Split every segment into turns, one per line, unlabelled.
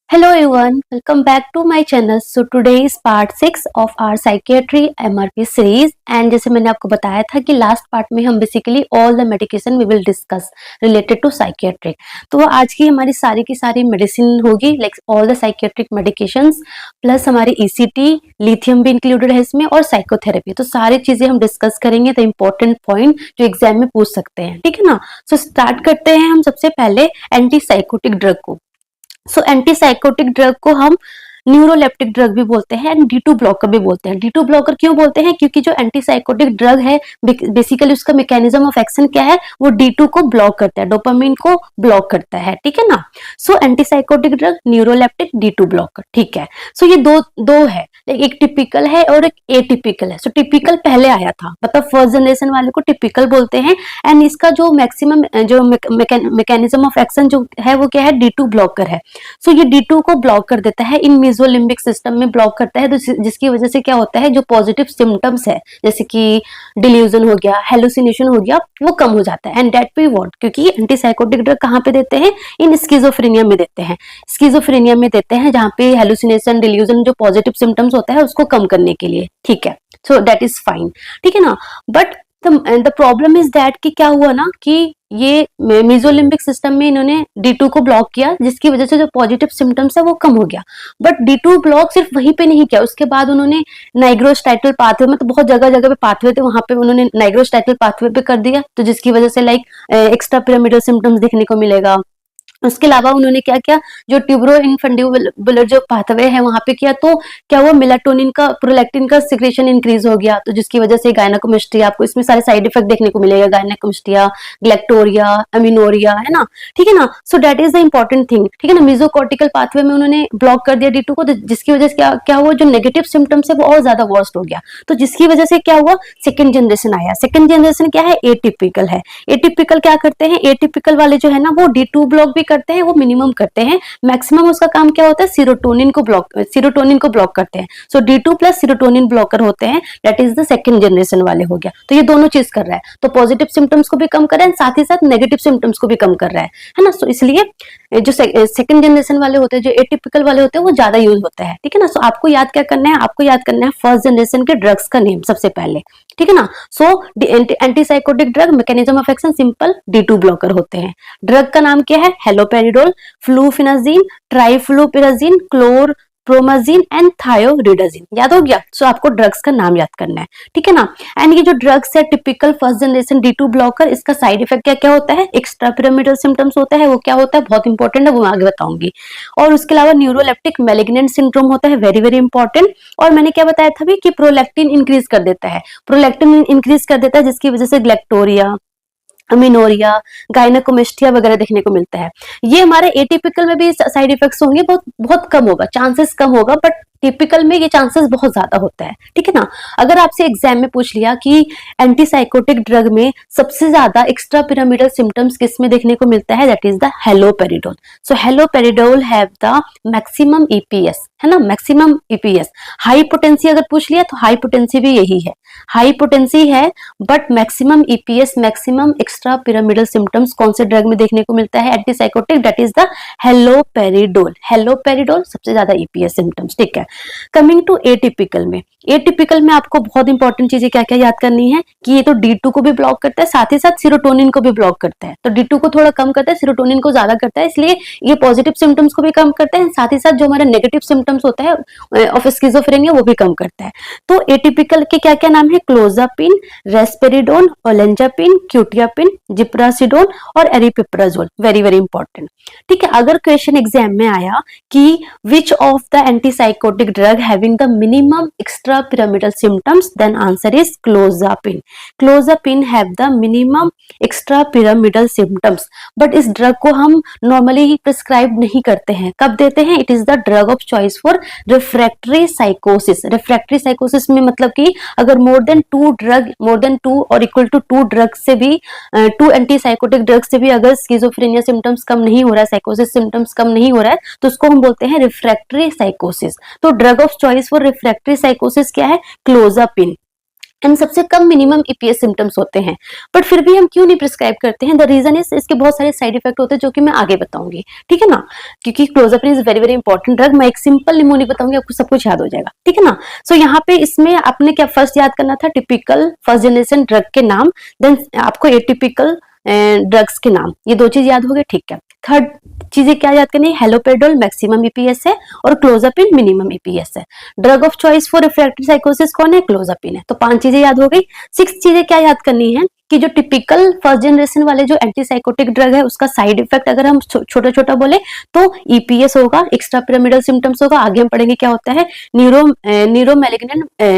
Hello everyone, welcome back to my channel. So today is part 6 of our psychiatry MRP series and जैसे मैंने आपको बताया था कि लास्ट पार्ट में हम basically all the medication we will discuss related to psychiatric. तो आज की हमारी सारी की सारी मेडिसिन होगी like all the psychiatric medications plus हमारी ईसीटी, लिथियम भी इंक्लूडेड है इसमें और साइकोथेरेपी। तो सारी चीजें हम डिस्कस करेंगे द इम्पोर्टेंट पॉइंट जो एग्जाम में पूछ सकते हैं, ठीक है ना। सो स्टार्ट करते हैं हम सबसे पहले एंटी साइकोटिक ड्रग को। सो एंटीसाइकोटिक ड्रग को हम न्यूरोलेप्टिक ड्रग भी बोलते हैं एंड D2 ब्लॉकर भी बोलते हैं। D2 ब्लॉकर क्यों बोलते हैं? क्योंकि जो एंटीसाइकोटिक ड्रग है बेसिकली उसका मैकेनिज्म ऑफ एक्शन क्या है, वो D2 को ब्लॉक करता है, डोपामिन को ब्लॉक करता है, ठीक है ना। So antipsychotic drug, neuroleptic, D2 blocker, ठीक है। सो ये दो है, एक टिपिकल है और एक एटिपिकल है। सो टिपिकल पहले आया था, मतलब फर्स्ट जनरेशन वाले को टिपिकल बोलते हैं एंड इसका जो मैक्सिमम जो मैकेनिज्म ऑफ एक्शन जो है वो क्या है, D2 ब्लॉकर है। सो ये D2 को ब्लॉक कर देता है, इन मेसोलिम्बिक सिस्टम में ब्लॉक करता है, तो जिसकी वजह से क्या होता है, जो पॉजिटिव सिम्टम्स है जैसे कि डिल्यूजन हो गया, हेलुसिनेशन हो गया, वो कम हो जाता है। एंड दैट वी वांट, क्योंकि एंटीसाइकोटिक ड्रग कहाँ पे देते हैं, इन स्किजोफ्रेनिया में देते हैं। स्किजोफ्रेनिया में देते हैं जहाँ पे हेलुसिनेशन, डिल्यूजन, जो पॉजिटिव सिम्टम्स होता है उसको कम करने के लिए, ठीक है। सो दैट इज फाइन, ठीक है ना। But the problem is that कि क्या हुआ ना कि ये मेसोलिम्बिक सिस्टम में इन्होंने D2 को ब्लॉक किया, जिसकी वजह से जो पॉजिटिव सिम्टम्स है वो कम हो गया। बट D2 ब्लॉक सिर्फ वहीं पे नहीं किया, उसके बाद उन्होंने नाइग्रोस्टाइटल पाथवे, मतलब बहुत जगह जगह पे पाथवे थे, वहां पे उन्होंने नाइग्रोस्टाइटल पाथवे पे कर दिया, तो जिसकी वजह से लाइक एक्स्ट्रा पिरामिडल सिम्टम्स दिखने को मिलेगा। उसके अलावा उन्होंने क्या किया, जो ट्यूबरो इनफंडिबुलर जो पाथवे है वहां पे किया, तो क्या हुआ, मेलाटोनिन का, प्रोलैक्टिन का सिक्रेशन इंक्रीज हो गया, तो जिसकी वजह से गायनेकोमेस्टिया, आपको इसमें सारे साइड इफेक्ट देखने को मिलेगा, गायनेकोमेस्टिया, ग्लैक्टोरिया, अमीनोरिया, है ना, ठीक है ना। So that is the important thing, ठीक है ना। मेसोकॉर्टिकल पाथवे में उन्होंने ब्लॉक कर दिया D2 को, तो जिसकी वजह से क्या हुआ, जो नेगेटिव सिम्टम्स है वो और ज्यादा वर्स्ट हो गया, तो जिसकी वजह से क्या हुआ, सेकेंड जनरेशन आया। सेकेंड जनरेशन क्या है, एटिपिकल है। एटिपिकल क्या करते हैं, एटिपिकल वाले जो है ना वो D2 ब्लॉक भी करते हैं, वो मिनिमम करते हैं, मैक्सिमम उसका काम क्या होता है, सीरोटोनिन को ब्लॉक करते हैं। सो D2 प्लस सीरोटोनिन ब्लॉकर होते हैं, that is the second generation वाले हो गया। तो ये दोनों चीज कर रहा है, तो पॉजिटिव सिम्टम्स को भी कम कर रहा है, साथ ही साथ नेगेटिव सिम्टम्स को भी कम कर रहा है ना। सो इसलिए जो सेकंड जनरेशन वाले होते हैं, जो एटिपिकल वाले होते हैं, वो ज्यादा यूज होता है, ठीक है ना। सो आपको याद क्या करना है, आपको याद करना है फर्स्ट जनरेशन के ड्रग्स का नेम सबसे पहले, ठीक है ना। So antipsychotic drug, mechanism of action simple, D2 blocker होते हैं। ड्रग का नाम क्या है, haloperidol, fluphenazine, trifluoperazine, chlorpromazine and thioridazine. याद हो गया। सो आपको ड्रग्स का नाम याद करना है, ठीक है ना। एंड ये जो ड्रग्स है typical first generation D2 blocker, इसका साइड इफेक्ट क्या क्या होता है, एक्स्ट्रा पिरामिडल सिम्टम्स होता है, वो क्या होता है, बहुत इंपॉर्टेंट है, वो मैं आगे बताऊंगी। और उसके अलावा न्यूरोलेप्टिक मैलिग्नेंट सिंड्रोम होता है, वेरी वेरी इंपॉर्टेंट। और मैंने क्या बताया था भी कि प्रोलैक्टिन इंक्रीज कर देता है, प्रोलैक्टिन इंक्रीज कर देता है, जिसकी वजह से ग्लैक्टोरिया, अमीनोरिया, गायनेकोमेस्टिया वगैरह देखने को मिलता है। ये हमारे एटिपिकल में भी साइड इफेक्ट्स होंगे, बहुत बहुत कम होगा, चांसेस कम होगा, बट टिपिकल में ये चांसेस बहुत ज्यादा होता है, ठीक है ना। अगर आपसे एग्जाम में पूछ लिया कि एंटीसाइकोटिक ड्रग में सबसे ज्यादा एक्स्ट्रा पिरामिडल सिम्टम्स किस में देखने को मिलता है, that is the haloperidol. So haloperidol have the maximum EPS, है ना, मैक्सिमम EPS। हाई पोटेंसी अगर पूछ लिया तो हाई पोटेंसी भी यही है, हाई पोटेंसी है, but maximum EPS, maximum extra pyramidal symptoms कौन से ड्रग में देखने को मिलता है, antipsychotic, that is the haloperidol. Haloperidol सबसे ज्यादा EPS सिम्टम्स, ठीक है। कमिंग टू एटिपिकल में, एटिपिकल में आपको बहुत इंपॉर्टेंट चीजें क्या क्या याद करनी है कि ये तो D2 को भी ब्लॉक करता है, साथ ही साथ सीरोटोनिन को भी ब्लॉक करता है। तो D2 को थोड़ा कम करता है, सीरोटोनिन को ज्यादा करता है, इसलिए ये पॉजिटिव सिम्टम्स को भी कम करता है, साथ ही साथ जो हमारा नेगेटिव सिम्टम्स होता है ऑफ स्किजोफ्रेनिया वो भी कम करता है। तो एटिपिकल के क्या क्या नाम है, क्लोजापिन, रेस्पेरिडोन, ओलेंजापिन, क्यूटियापिन, जिप्रासिडोन और एरिपिप्राजोल, वेरी वेरी इंपॉर्टेंट, ठीक है। अगर क्वेश्चन एग्जाम में आया कि which of the antipsychotic drug having the minimum extrapyramidal symptoms, then answer is clozapine. Clozapine have the minimum extrapyramidal symptoms, but इस ड्रग को हम नॉर्मली प्रिस्क्राइब नहीं करते हैं। कब देते हैं, it is the drug of choice for refractory साइकोसिस। रिफ्रैक्टरी साइकोसिस में मतलब कि अगर मोर देन टू और इक्वल टू 2 ड्रग से भी, 2 एंटीसाइकोटिक ड्रग से भी अगर स्किजोफ्रेनिया सिम्टम्स कम नहीं हो रहा है, साइकोसिस सिम्टम्स कम नहीं हो रहा है, तो उसको हम बोलते हैं रिफ्रैक्टरी साइकोसिस। तो drug of choice for refractory साइकोसिस क्या है, क्लोजापिन। एंड सबसे कम मिनिमम ईपीएस सिम्टम्स होते हैं, बट फिर भी हम क्यों नहीं प्रिस्क्राइब करते हैं? द रीजन इज इसके बहुत सारे साइड इफेक्ट होते हैं जो कि मैं आगे बताऊंगी, ठीक है ना, क्योंकि clozapine is very very important drug. मैं एक सिंपल निमोनिक बताऊंगी, आपको सब कुछ याद हो जाएगा, ठीक है ना। सो यहाँ पे इसमें आपने क्या फर्स्ट याद करना था? टिपिकल फर्स्ट जनरेशन ड्रग के नाम, देन आपको एटिपिकल ड्रग्स के नाम, ये दो चीज याद हो गए, ठीक है। थर्ड चीजें क्या याद करनी है? हेलोपेरिडोल मैक्सिमम ईपीएस है और क्लोज़ापिन मिनिमम ईपीएस है। Drug of choice for refractory साइकोसिस कौन है? क्लोज़ापिन है। तो 5 चीजें याद हो गई। 6 चीजें क्या याद करनी है कि जो टिपिकल फर्स्ट जनरेशन वाले जो एंटीसाइकोटिक ड्रग है उसका साइड इफेक्ट अगर हम छोटा छोटा बोले तो ईपीएस होगा, एक्स्ट्रा पिरामिडल सिम्टम्स होगा, आगे हम पढ़ेंगे क्या होता है,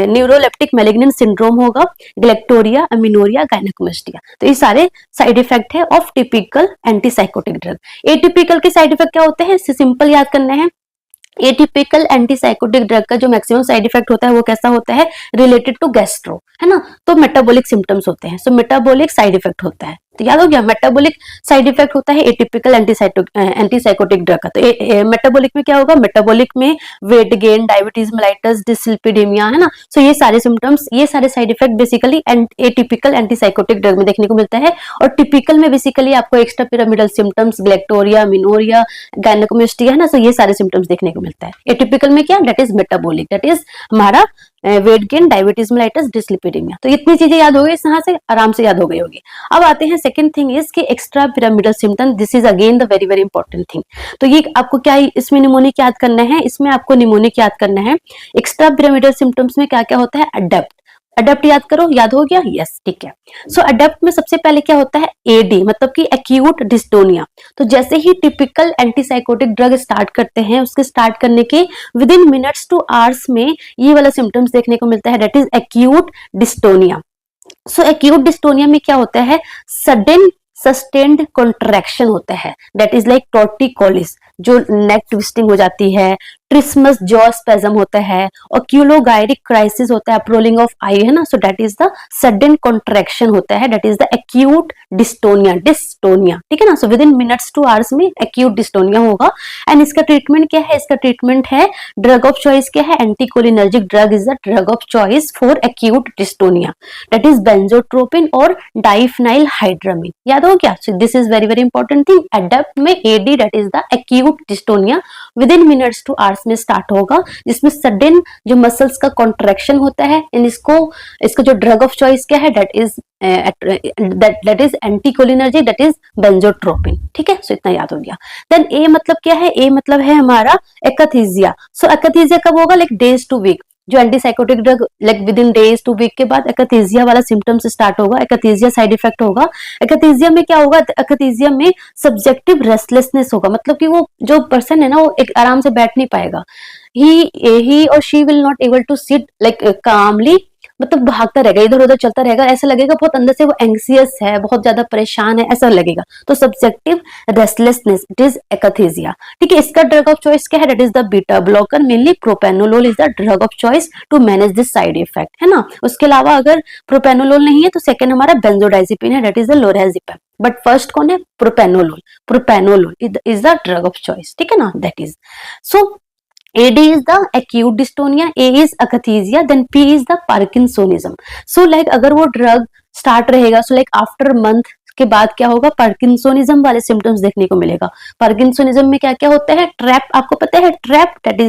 न्यूरोलेप्टिक मैलिग्नेंट सिंड्रोम होगा, ग्लेक्टोरिया, अमीनोरिया, गायनेकोमेस्टिया। तो ये सारे साइड इफेक्ट है of typical antipsychotic drug. Atypical के साइड इफेक्ट क्या होते हैं? सिंपल याद करना है। एटिपिकल एंटीसाइकोटिक ड्रग का जो मैक्सिमम साइड इफेक्ट होता है वो कैसा होता है? रिलेटेड टू गैस्ट्रो, है ना। तो मेटाबॉलिक सिम्टम्स होते हैं, सो मेटाबॉलिक साइड इफेक्ट होता है। तो याद हो गया, मेटाबॉलिक साइड इफेक्ट होता है एटिपिकल एंटीसाइकोटिक ड्रग का। तो मेटाबॉलिक में क्या होगा? मेटाबॉलिक में weight gain, diabetes mellitus, dyslipidemia, है ना। सो ये सारे सिम्टम्स, ये सारे side effect basically atypical antipsychotic drug में देखने को मिलता है। और टिपिकल में बेसिकली आपको एक्स्ट्रा पिरामिडल सिम्टम्स, ग्लेक्टोरिया, मिनोरिया, गायनेकोमेस्टिया, है ना। सो ये सारे सिम्टम्स देखने को मिलता है। एटिपिकल में क्या? That is metabolic, that is हमारा weight gain, diabetes mellitus, dyslipidemia. तो इतनी चीजें याद हो गई, यहाँ से आराम से याद हो गई होगी। अब आते हैं सेकंड थिंग इज कि extra pyramidal symptom, this is again the very very important thing. तो ये आपको क्या इसमें निमोनिक याद करना है, इसमें आपको निमोनिक याद करना है। एक्स्ट्रा पिरामिडल सिम्टम्स में क्या क्या होता है? अडेप्ट, अडेप्ट याद करो, याद हो गया? यस, ठीक है। सो अडेप्ट में सबसे पहले क्या होता है? एडी, मतलब कि एक्यूट डिस्टोनिया। तो जैसे ही टिपिकल एंटीसाइकोटिक ड्रग स्टार्ट करते हैं, उसके स्टार्ट करने के with in minutes to hours में ये वाला सिम्टम्स देखने को मिलता है, that is acute dystonia. So acute dystonia में क्या होता है? सडन सस्टेन्ड कॉन्ट्रैक्शन होता है, दैट इज लाइक टॉर्टिकोलिस, जो नेक ट्विस्टिंग हो जाती है, ट्रिस्मस जॉ स्पेजम होता है, और क्यूलोगायरिक क्राइसिस होता है, अप्रोलिंग ऑफ आई, है ना। So that is the sudden contraction होता है, that is the acute dystonia, ठीक है ना। So with in minutes to hours में एक्यूट डिस्टोनिया होगा। एंड इसका ट्रीटमेंट क्या है? इसका ट्रीटमेंट है, ड्रग ऑफ चॉइस क्या है? Anticholinergic drug is the drug of choice for acute dystonia, that is benztropine और डाइफेनाइल हाइड्रामिन। याद हो गया? So this is very very important thing. Adept में AD, that is the acute dystonia, within minutes to hours में start होगा, जिसमें sudden जो muscles का कॉन्ट्रैक्शन होता है। इन इसका जो ड्रग ऑफ चॉइस क्या है? That is anticholinergic, that is benztropine, ठीक है। सो इतना याद हो गया। देन ए मतलब क्या है? ए मतलब है हमारा एकथीजिया। सो एकथीजिया कब होगा? लाइक डेज टू वीक, जो antipsychotic drug like within days to week के बाद एकथीजिया वाला सिम्टम्स स्टार्ट होगा, एकथीजिया साइड इफेक्ट होगा। एकथीजिया में क्या होगा? एकथीजिया में सब्जेक्टिव रेस्टलेसनेस होगा, मतलब कि वो जो पर्सन है ना वो एक आराम से बैठ नहीं पाएगा, ही और she will not able to sit like calmly, मतलब भागता रहेगा, इधर उधर चलता रहेगा, ऐसा लगेगा बहुत अंदर से वो एंग्सियस है, बहुत ज्यादा परेशान है, ऐसा लगेगा। तो subjective restlessness, it is akathisia, ठीक है। इसका ड्रग ऑफ चॉइस क्या है? That is the beta blocker, mainly propranolol is the drug of choice to manage this side effect, है ना। उसके अलावा अगर प्रोपेनोलोल नहीं है तो सेकंड हमारा बेंजोडाइजिपिन है, that is the lorazepam. But first कौन है? Propranolol, propranolol is the drug of choice, ठीक है ना, that is. So AD is the acute dystonia, A is akathisia, then P is the Parkinsonism. So like अगर वो drug start रहेगा, so like after month के बाद क्या होगा? पार्किंसोनिज्म वाले सिम्टम्स देखने को मिलेगा। पार्किंसोनिज्म में क्या क्या होता है? ट्रैप, आपको पता है trap, that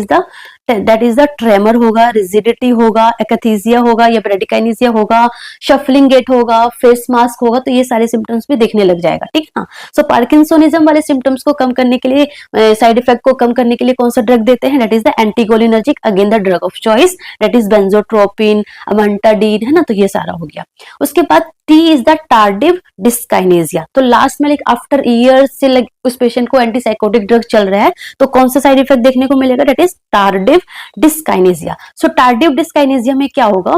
is the tremor होगा, रिजिडिटी होगा, एकथीजिया होगा या ब्रेडिकाइनेसिया होगा, शफलिंग गेट होगा, फेस मास्क होगा। तो ये सारे सिम्टम्स भी देखने लग जाएगा, ठीक है ना। सो पार्किंसोनिज्म वाले सिम्टम्स को कम करने के लिए, साइड इफेक्ट को कम करने के लिए कौन सा ड्रग देते हैं? That is the anticholinergic, again the drug of choice, that is benztropine, amantadine, है ना। तो ये सारा हो गया। उसके बाद T is the tardive dyskinesia. तो लास्ट में लाइक आफ्टर ईयर्स से लाइक उस पेशेंट को एंटीसाइकोटिक ड्रग चल रहा है तो कौन सा साइड इफेक्ट देखने को मिलेगा? That is tardive dyskinesia. So tardive dyskinesia में क्या होगा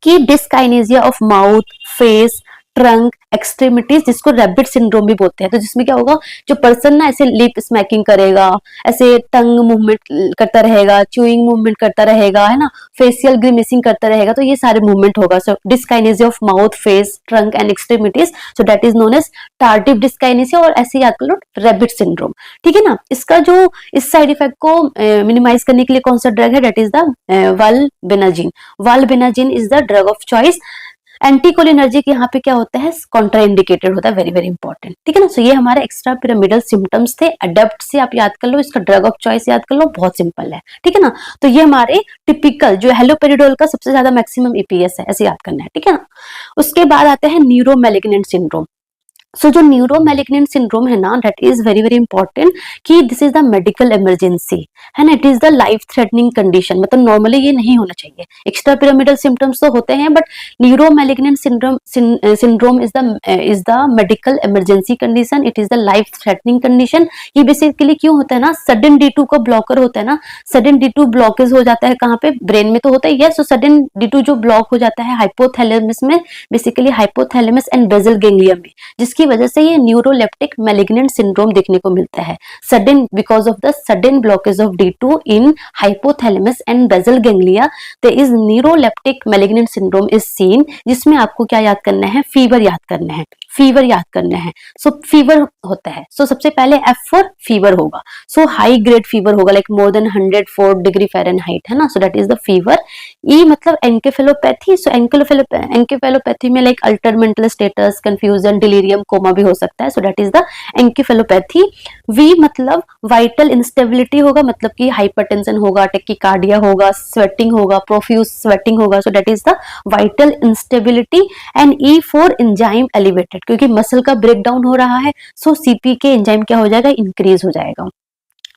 कि dyskinesia of mouth, face, trunk, extremities, जिसको रैबिट सिंड्रोम भी बोलते हैं। तो जिसमें क्या होगा, जो पर्सन ना ऐसे लिप स्मैकिंग करेगा, ऐसे टंग मूवमेंट करता रहेगा, च्यूइंग मूवमेंट करता रहेगा, है ना, फेशियल ग्रीमिसिंग करता रहेगा, तो ये सारे मूवमेंट होगा। So dyskinesia of mouth, face, trunk and extremities, so that is known as tardive dyskinesia, और ऐसे याद कर लो रैबिट सिंड्रोम। ठीक है ना। इसका जो इस साइड इफेक्ट को मिनिमाइज करने के लिए कौन सा ड्रग है, that is the valbenazine. Valbenazine is the drug of choice. Anticholinergic यहाँ पे क्या होता है, कॉन्ट्रा इंडिकेटेड होता है, वेरी वेरी इंपॉर्टेंट। ठीक है ना। सो ये हमारे एक्स्ट्रा पिरामिडल सिम्टम्स थे। अडेप्ट से आप याद कर लो, इसका ड्रग ऑफ चॉइस याद कर लो, बहुत सिंपल है। ठीक है ना। तो ये हमारे टिपिकल जो हेलोपेरिडोल का सबसे ज्यादा मैक्सिमम ईपीएस है, ऐसे याद करना है। ठीक है ना। उसके बाद आते हैं न्यूरो मैलिग्नेंट सिंड्रोम। सो जो न्यूरो मैलिग्नेंट सिंड्रोम है ना, that is very very important कि this is the medical emergency, है ना। It is the life threatening condition, मतलब नॉर्मली ये नहीं होना चाहिए। एक्स्ट्रा पिरामिडल सिम्टम्स तो होते हैं, but neuro malignant syndrome is the medical emergency condition. It is the life threatening condition. ये बेसिकली क्यों होता है ना, सडन D2 का ब्लॉकर होता है ना, सडन D2 ब्लॉकेज हो जाता है कहाँ पे, ब्रेन में तो होता ही है। सो सडन D2 जो ब्लॉक हो जाता है हाइपोथैलेमस में, basically hypothalamus and basal ganglia में, जिसकी वजह से ये न्यूरोलेप्टिक मैलिग्नेंट सिंड्रोम देखने को मिलता है। Sudden, because of the sudden blockage of D2 in hypothalamus and basal ganglia, there is neuroleptic malignant syndrome is seen. जिसमें आपको क्या याद करना है, फीवर याद करना है, फीवर याद करना है। सो फीवर होता है, सो सबसे पहले F फॉर फीवर होगा। सो हाई ग्रेड फीवर होगा, like more than 104 degree Fahrenheit, है ना। So that is the fever. E मतलब एंकेफेलोपैथी। सो एंकेफेलोपैथी में like alter mental status, confusion, delirium, coma भी हो सकता है। So that is the encephalopathy. V मतलब वाइटल इंस्टेबिलिटी होगा, मतलब कि हाइपरटेंशन होगा, टेकिकार्डिया होगा, स्वेटिंग होगा, प्रोफ्यूज स्वेटिंग होगा। सो that is the vital instability. And E for enzyme elevated, क्योंकि मसल का ब्रेकडाउन हो रहा है, सो सीपी के एंजाइम क्या हो जाएगा, इंक्रीज हो जाएगा।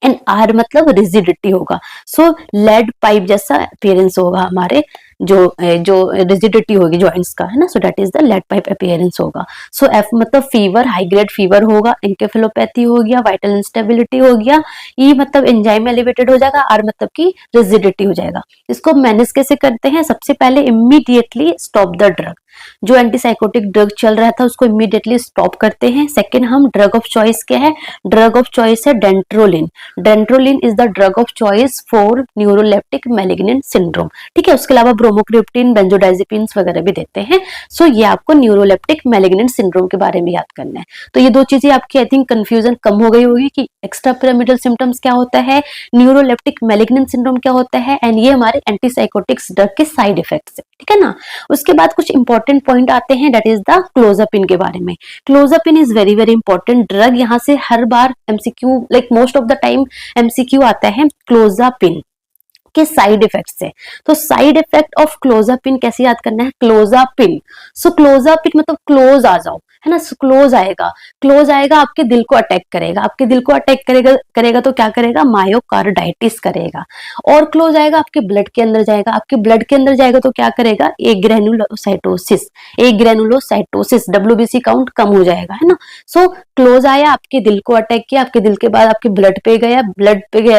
एंड आर मतलब रिजिडिटी होगा। सो लेड पाइप जैसा अपीयरेंस होगा हमारे, जो रिजिडिटी होगी जॉइंट्स का, है ना। So that is the lead pipe appearance होगा। सो एफ मतलब फीवर, हाई ग्रेड फीवर होगा, एंकेफेलोपैथी हो गया, वाइटल इंस्टेबिलिटी हो गया। ई मतलब एंजाइम एलिवेटेड हो जाएगा, आर मतलब की रिजिडिटी हो जाएगा। इसको मैनेज कैसे करते हैं, सबसे पहले इमीडिएटली स्टॉप द ड्रग। जो एंटीसाइकोटिक ड्रग चल रहा था उसको इमीडिएटली स्टॉप करते हैं। सेकंड, हम ड्रग ऑफ चॉइस क्या है, ड्रग ऑफ चॉइस है dantrolene. Dantrolene is the drug of choice for neuroleptic malignant syndrome. ठीक है। उसके अलावा ब्रोमोक्रिप्टिन, बेंजोडाइजेपिन्स वगैरह भी देते हैं। सो ये आपको न्यूरोलेप्टिक मैलिग्नेंट सिंड्रोम के बारे में याद करना है। तो ये दो चीजें आपकी आई थिंक कंफ्यूजन कम हो गई होगी कि एक्स्ट्रा पिरामिडल सिम्टम्स क्या होता है, न्यूरोलेप्टिक मैलिग्नेंट सिंड्रोम क्या होता है, एंड ये हमारे एंटीसाइकोटिक्स ड्रग के साइड इफेक्ट्स है। ठीक है ना। उसके बाद कुछ इंपॉर्टेंट पॉइंट आते हैं, दैट इज द क्लोजापिन के बारे में। Clozapine is very very important drug. यहाँ से हर बार MCQ, like most of the time MCQ आता है क्लोजापिन के साइड इफेक्ट से। तो साइड इफेक्ट ऑफ क्लोजापिन कैसे याद करना है, क्लोजापिन। सो क्लोजापिन मतलब क्लोज आ जाओ, है ना। क्लोज आएगा, क्लोज आएगा, आपके दिल को अटैक करेगा, आपके दिल को अटैक करेगा तो क्या करेगा, मायोकार्डाइटिस करेगा। और क्लोज आएगा, आपके ब्लड के अंदर जाएगा, आपके ब्लड के अंदर जाएगा तो क्या करेगा, ग्रेनुलोसाइटोसिस, ग्रेनुलोसाइटोसिस, WBC काउंट कम हो जाएगा, है ना। सो क्लोज आया, आपके दिल को अटैक किया, आपके दिल के बाद आपके ब्लड पे गया,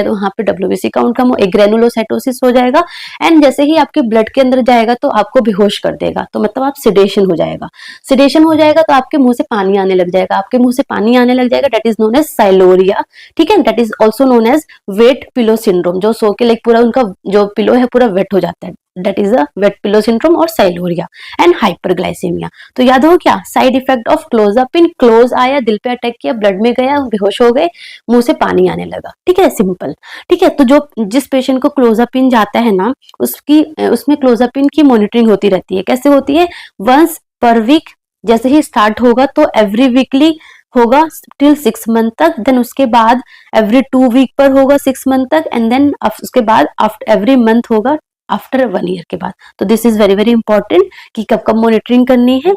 तो वहां पे WBC काउंट कम हो, ग्रेनुलोसाइटोसिस हो जाएगा। एंड जैसे ही आपके ब्लड के अंदर जाएगा तो आपको बेहोश कर देगा, तो मतलब आप सिडेशन हो जाएगा। सिडेशन हो जाएगा तो आपके मुंह से पानी आने लग जाएगा, आपके मुंह से पानी आने लग जाएगा, that is known as sialorrhea. ठीक है। That is also known as wet pillow syndrome. जो सो के लाइक पूरा उनका जो पिलो है पूरा वेट हो जाता है, that is a wet pillow syndrome और साइलोरिया। And hyperglycaemia. तो याद हो क्या, side effect of clozapine, close आया, दिल पे अटैक किया, ब्लड में गया, बेहोश हो गए, मुंह से पानी आने लगा। ठीक है, सिंपल। ठीक है। तो जो जिस पेशेंट को क्लोजापिन जाता है ना, उसमें क्लोजापिन की मॉनिटरिंग होती रहती है। कैसे होती है, वंस पर वीक जैसे ही स्टार्ट होगा तो एवरी वीकली होगा टिल 6 मंथ तक, देन उसके बाद एवरी 2 वीक पर होगा 6 मंथ तक, एंड देन उसके बाद आफ्टर एवरी मंथ होगा आफ्टर 1 ईयर के बाद। तो this is very very important कि कब कब मॉनिटरिंग करनी है।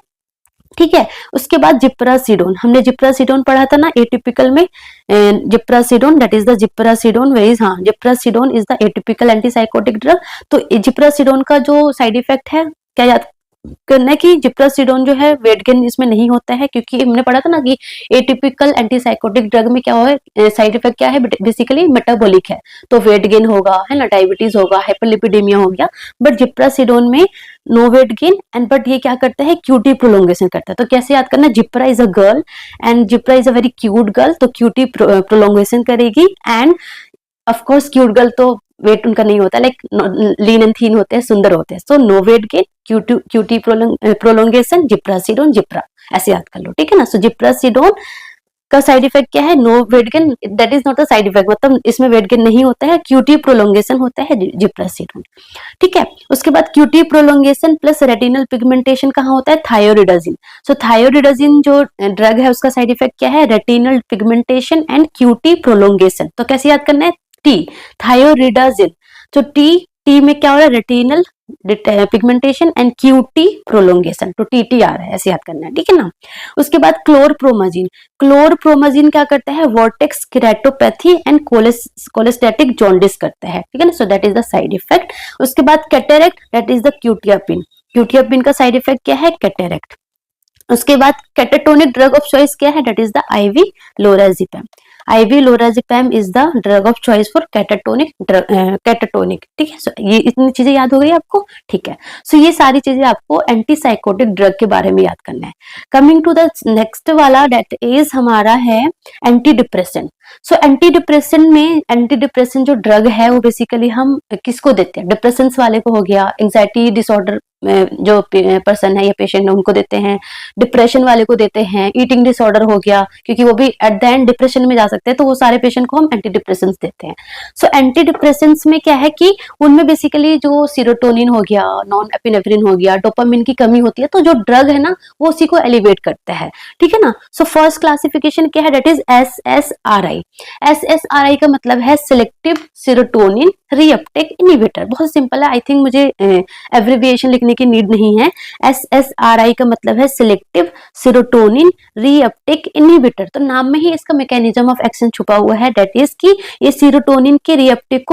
ठीक है। उसके बाद जिप्रासिडोन, हमने जिप्रासिडोन पढ़ा था ना एटिपिकल में, ziprasidone, that is the ziprasidone varies, हाँ, ziprasidone is the atypical antipsychotic drug. तो जिप्रासिडोन का जो साइड इफेक्ट है क्या याद करना है कि जिप्रासिडोन जो है वेट गेन इसमें नहीं होता है, क्योंकि हमने पढ़ा था ना कि एटिपिकल एंटीसाइकोटिक ड्रग में क्या है, साइड इफेक्ट क्या है, बेसिकली मेटाबॉलिक है, तो वेट गेन होगा, है ना, डायबिटीज होगा, हाइपरलिपिडेमिया हो गया। बट जिप्रासिडोन में no weight gain and but ये क्या करता है, क्यूटी प्रोलोंगेशन करता है। तो कैसे याद करना, zipra is a girl and zipra is a very cute girl, तो क्यूटी प्रोलोंगेशन करेगी। And of course cute girl तो वेट उनका नहीं होता, लाइक लीन एंड थीन होते हैं, सुंदर होते हैं। So no weight gain, QT prolongation, ziprasidone, zipra, ऐसे याद कर लो, ठीक है ना। सो जिप्रासिडोन का साइड इफेक्ट क्या है, no weight gain, that is not a side effect, मतलब इसमें वेट गेन नहीं होता है, क्यूटी प्रोलोंगेशन होता है जिप्रासिडोन, ठीक है। उसके बाद QT prolongation plus retinal pigmentation कहाँ होता है, थायोरिडाजिन। सो थायोरिडाजिन जो ड्रग है उसका साइड इफेक्ट क्या है, retinal pigmentation and QT prolongation. तो कैसे याद करना है, टी, थायोरिडाजिन, तो टी में क्या हो रहा है, retinal pigmentation and QT prolongation, तो टीटी आ रहा है, ऐसे याद करना है, ठीक है ना। उसके बाद क्लोरप्रोमाजिन, क्लोरप्रोमाजिन क्या करता है, वॉर्टेक्स केराटोपैथी एंड कोलेस्टेटिक जॉन्डिस करता है, ठीक है ना। So that is the side effect. उसके बाद कैटेरेक्ट, दैट इज द क्यूटियापिन, क्यूटियापिन का साइड इफेक्ट क्या है, कैटेरेक्ट। उसके बाद कैटाटोनिक ड्रग ऑफ चॉइस क्या है, that is the IV lorazepam, IV lorazepam is the drug of choice for catatonic, ठीक है। सो ये इतनी चीजें याद हो गई आपको, ठीक है। सो ये सारी चीजें आपको एंटीसाइकोटिक ड्रग के बारे में याद करना है। कमिंग टू द नेक्स्ट वाला, दैट इज हमारा है एंटी डिप्रेसेंट। सो एंटी डिप्रेसेंट में, एंटी डिप्रेसेंट जो ड्रग है वो बेसिकली हम किसको देते हैं, डिप्रेशन वाले को हो गया, एंजाइटी डिसऑर्डर जो पर्सन है या पेशेंट है उनको देते हैं, डिप्रेशन वाले को देते हैं, ईटिंग डिसऑर्डर हो गया, क्योंकि वो भी एट द एंड डिप्रेशन में जा सकते हैं, तो वो सारे पेशेंट को हम एंटी डिप्रेशन देते हैं। सो एंटी डिप्रेशन में क्या है कि उनमें बेसिकली जो सीरोटोनिन हो गया, नॉन एपिनेफ्रिन हो गया, डोपामिन की कमी होती है, तो जो ड्रग है ना वो उसी को एलिवेट करता है, ठीक है ना। सो फर्स्ट क्लासिफिकेशन क्या है, दैट इज SSRI। SSRI का मतलब है सिलेक्टिव सीरोटोनिन रीअपटेक इनहिबिटर, बहुत सिंपल है, आई थिंक मुझे एब्रिविएशन लिखने की नीड नहीं है। SSRI का मतलब है सिलेक्टिव सीरोटोनिन रीअपटेक इनहिबिटर, तो नाम में ही इसका मैकेनिज्म ऑफ एक्शन छुपा हुआ है, दैट इज कि ये सीरोटोनिन के रीअपटेक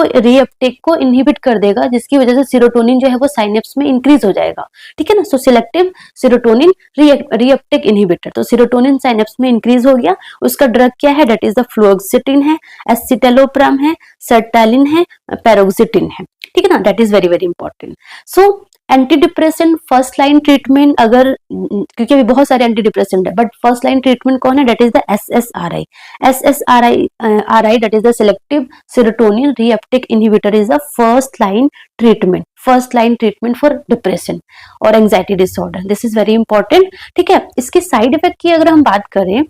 को इनहिबिट कर देगा, जिसकी वजह से सीरोटोनिन जो है वो साइनेप्स में इंक्रीज हो जाएगा, ठीक है ना। सो सिलेक्टिव सीरोटोनिन रीअपटेक इनहिबिटर, तो सीरोटोनिन साइनेप्स में इंक्रीज हो गया, उसका ड्रग क्या है, दैट इज द फ्लोक्सिटिन है, एसिटेलोप्राम है, सर्टालिन है, पैरोक्सिटिन है, ठीक है ना। That is very very important. So anti depressant first line treatment, अगर क्योंकि अभी बहुत सारे एंटी डिप्रेसेंट है, बट फर्स्ट लाइन ट्रीटमेंट कौन है, that is the SSRI। SSRI that is the selective serotonin reuptake inhibitor is the first line treatment for depression और anxiety disorder, this is very important, ठीक है। इसके side effect की अगर हम बात करें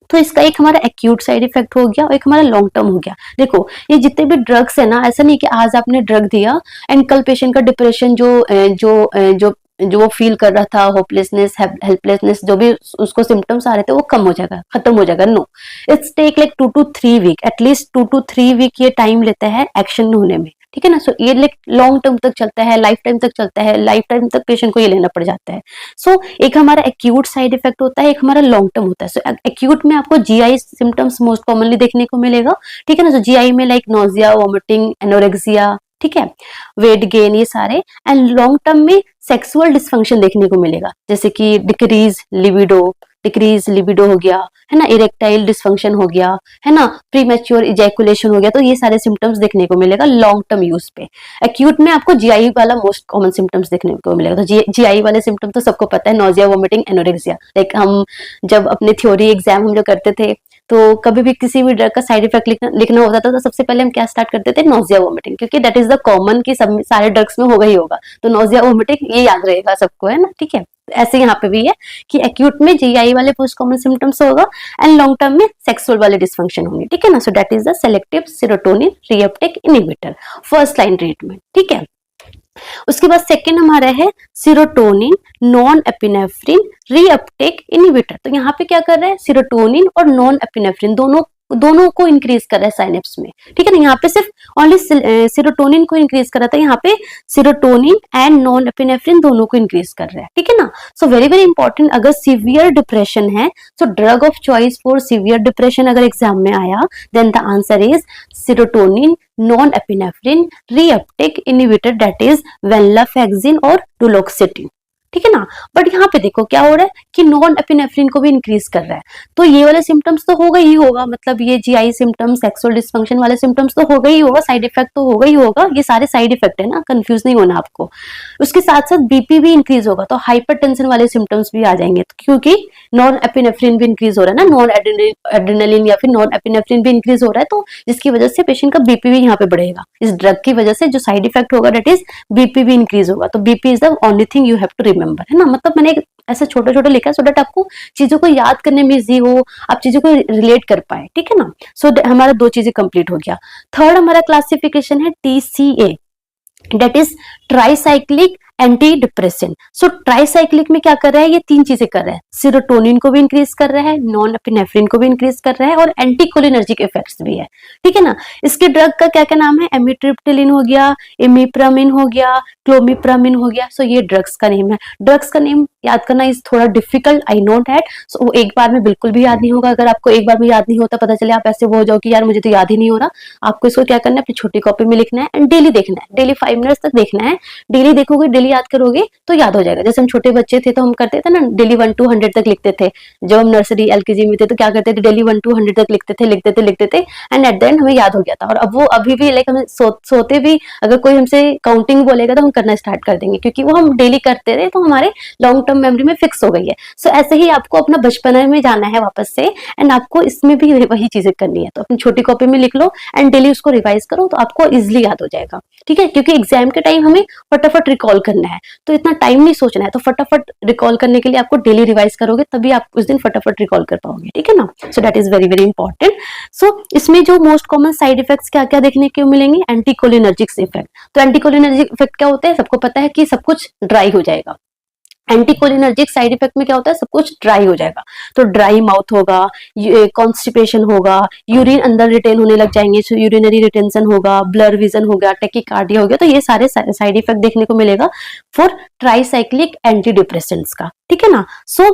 तो इसका एक हमारा एक्यूट साइड इफेक्ट हो गया और एक हमारा लॉन्ग टर्म हो गया। देखो ये जितने भी ड्रग्स है ना, ऐसा नहीं कि आज आपने ड्रग दिया एंड कल पेशेंट का डिप्रेशन जो वो फील कर रहा था, होपलेसनेस, हेल्पलेसनेस, जो भी उसको सिम्टम्स आ रहे थे वो कम हो जाएगा, खत्म हो जाएगा, no, it's take like 2 to 3 week, at least 2 to 3 week ये टाइम लेता है एक्शन होने में, ठीक है ना। सो ये लॉन्ग टर्म तक चलता है, लाइफ टाइम तक चलता है, लाइफ टाइम तक पेशेंट को ये लेना पड़ जाता है। सो एक हमारा एक्यूट साइड इफेक्ट होता है, एक हमारा लॉन्ग टर्म होता है। सो एक्यूट में आपको GI सिम्टम्स मोस्ट कॉमनली देखने को मिलेगा, ठीक है ना। सो GI में लाइक नोजिया, वॉमिटिंग, एनोरेक्सिया, ठीक है, वेट गेन, ये सारे। एंड लॉन्ग टर्म में सेक्सुअल डिसफंक्शन देखने को मिलेगा, जैसे कि डिक्रीज लिबिडो हो गया, है ना, इरेक्टाइल डिसफंक्शन हो गया, है ना, प्रीमेच्योर इजैकुलेशन हो गया, तो ये सारे सिम्टम्स देखने को मिलेगा लॉन्ग टर्म यूज पे। एक्यूट में आपको GI वाला मोस्ट कॉमन सिम्टम्स देखने को मिलेगा, तो GI वाले सिम्टम तो सबको पता है, नोजिया, वोमिटिंग, एनोरेक्सिया। लाइक हम जब अपने थ्योरी एग्जाम हम जो करते थे, तो कभी भी किसी भी ड्रग का साइड इफेक्ट लिखना होता था, तो सबसे पहले हम क्या स्टार्ट करते थे, नोजिया, वोमिटिंग, क्योंकि दैट इज द कॉमन कि सब सारे ड्रग्स में होगा ही होगा, तो नोजिया, वोमिटिंग ये याद रहेगा सबको, है ना, ठीक है। ऐसे यहाँ पे भी है कि एक्यूट में GI वाले मोस्ट कॉमन सिम्टम्स होगा एंड लॉन्ग टर्म में सेक्सुअल वाले डिसफंक्शन होंगे, ठीक है ना। So that is the selective serotonin reuptake inhibitor, first line treatment, ठीक है। उसके बाद सेकेंड हमारा है serotonin non epinephrine reuptake inhibitor. तो यहाँ पे क्या कर रहा है, सीरोटोनिन और नॉन एपिनेफ्रिन दोनों को इंक्रीज कर रहा है साइनेप्स में, ठीक है ना। यहाँ पे सिर्फ ओनली सीरोटोनिन को इंक्रीज कर रहा था, यहाँ पे सीरोटोनिन एंड नॉन एपिनेफ्रिन दोनों को इंक्रीज कर रहा है, ठीक है ना। सो वेरी वेरी इंपॉर्टेंट, अगर सीवियर डिप्रेशन है तो drug of choice for severe depression अगर एग्जाम में आया, then the answer is serotonin non epinephrine reuptake inhibitor, that is venlafaxine और डुलोक्सिटिन, ठीक है ना। बट यहाँ पे देखो क्या हो रहा है कि नॉन एपिनेफ्रिन को भी इंक्रीज कर रहा है, तो ये वाले सिम्टम्स तो होगा ही होगा, मतलब ये जीआई सिम्टम्स, सेक्सुअल डिस्फंक्शन वाले सिम्टम्स तो होगा ही होगा, साइड इफेक्ट तो होगा ही होगा, ये सारे साइड इफेक्ट है ना, कंफ्यूज नहीं होना आपको। उसके साथ साथ बीपी भी इंक्रीज होगा, तो हाइपरटेंशन वाले सिम्टम्स भी आ जाएंगे, तो क्योंकि नॉन एपिनेफ्रिन भी इंक्रीज हो रहा है ना, नॉन एड्रेनलिन या फिर नॉन एपिनेफ्रिन भी इंक्रीज हो रहा है, तो जिसकी वजह से पेशेंट का बीपी भी यहाँ पे बढ़ेगा। इस ड्रग की वजह से जो साइड इफेक्ट होगा दैट इज बीपी भी इंक्रीज होगा। तो BP is the only thing you have to remember, है ना। मतलब मैंने ऐसा छोटा छोटा लिखा है सो दैट आपको चीजों को याद करने में इजी हो, आप चीजों को रिलेट कर पाए, ठीक है ना। सो हमारा 2 चीजें कंप्लीट हो गया। थर्ड हमारा क्लासिफिकेशन है TCA, that is tricyclic anti depressant. So tricyclic में क्या कर रहा है, ये 3 चीजें कर रहा है, सीरोटोनिन को भी इंक्रीज कर रहा है, नॉन एपिनेफ्रिन को भी इंक्रीज कर रहा है, और एंटीकोलिनर्जिक इफेक्ट्स भी है, ठीक है ना। इसके ड्रग का क्या क्या नाम है, एमिट्रिप्टिलिन हो गया, इमिप्रामिन हो गया, क्लोमिप्रामिन हो गया। सो ये ड्रग्स का नेम है। ड्रग्स का नेम याद करना इज थोड़ा डिफिकल्ट, आई नो दैट। सो एक बार में बिल्कुल भी याद नहीं होगा। अगर आपको एक बार में याद नहीं होता, पता चले आप ऐसे वो हो जाओ कि यार मुझे तो याद ही नहीं हो रहा, आपको इसको क्या करना है, अपनी छोटी कॉपी में लिखना है एंड डेली देखना है, डेली 5 मिनट्स तक देखना है। डेली देखोगे, डेली याद करोगे तो याद हो जाएगा। जैसे हम छोटे बच्चे थे तो हम करते थे ना, डेली 1 to 100 तक लिखते थे। जब हम नर्सरी एलकेजी में थे तो क्या करते थे, डेली 1 to 100 तक लिखते थे एंड एट द एंड हमें याद हो गया था। और अब वो अभी भी लाइक हमें सोते भी अगर कोई हमसे काउंटिंग बोलेगा तो हम करना स्टार्ट कर देंगे, क्योंकि वो हम डेली करते रहे तो हमारे लॉन्ग टर्म मेमोरी में फिक्स हो गई है। सो ऐसे ही आपको अपना बचपना में जाना है वापस से, एंड आपको इसमें भी वही चीजें करनी है। तो अपनी छोटी कॉपी में लिख लो एंड डेली उसको रिवाइज करो, तो आपको इजिली याद हो जाएगा, ठीक है। क्योंकि एग्जाम के टाइम हमें फटाफट रिकॉल करना है, तो इतना टाइम नहीं सोचना है। तो फटाफट रिकॉल करने के लिए आपको डेली रिवाइज करोगे, तभी आप उस दिन फटाफट रिकॉल कर पाओगे, ठीक है ना। So that is very very important. So इसमें जो मोस्ट कॉमन साइड इफेक्ट्स क्या क्या देखने को मिलेंगे, एंटीकोलिनर्जिक इफेक्ट। तो एंटीकोलिनर्जिक इफेक्ट क्या होता है, सबको पता है कि सब कुछ ड्राई हो जाएगा। एंटीकोलिनर्जिक साइड इफेक्ट में क्या होता है, सब कुछ ड्राई हो जाएगा, तो ड्राई माउथ होगा, कॉन्स्टिपेशन होगा, यूरिन अंदर रिटेन होने लग जाएंगे, यूरिनरी रिटेंशन होगा, ब्लर विजन हो गया, टेकिकार्डिया हो गया। तो ये सारे साइड इफेक्ट देखने को मिलेगा फॉर ट्राइसाइक्लिक एंटी डिप्रेसेंट्स का, ठीक है ना। सो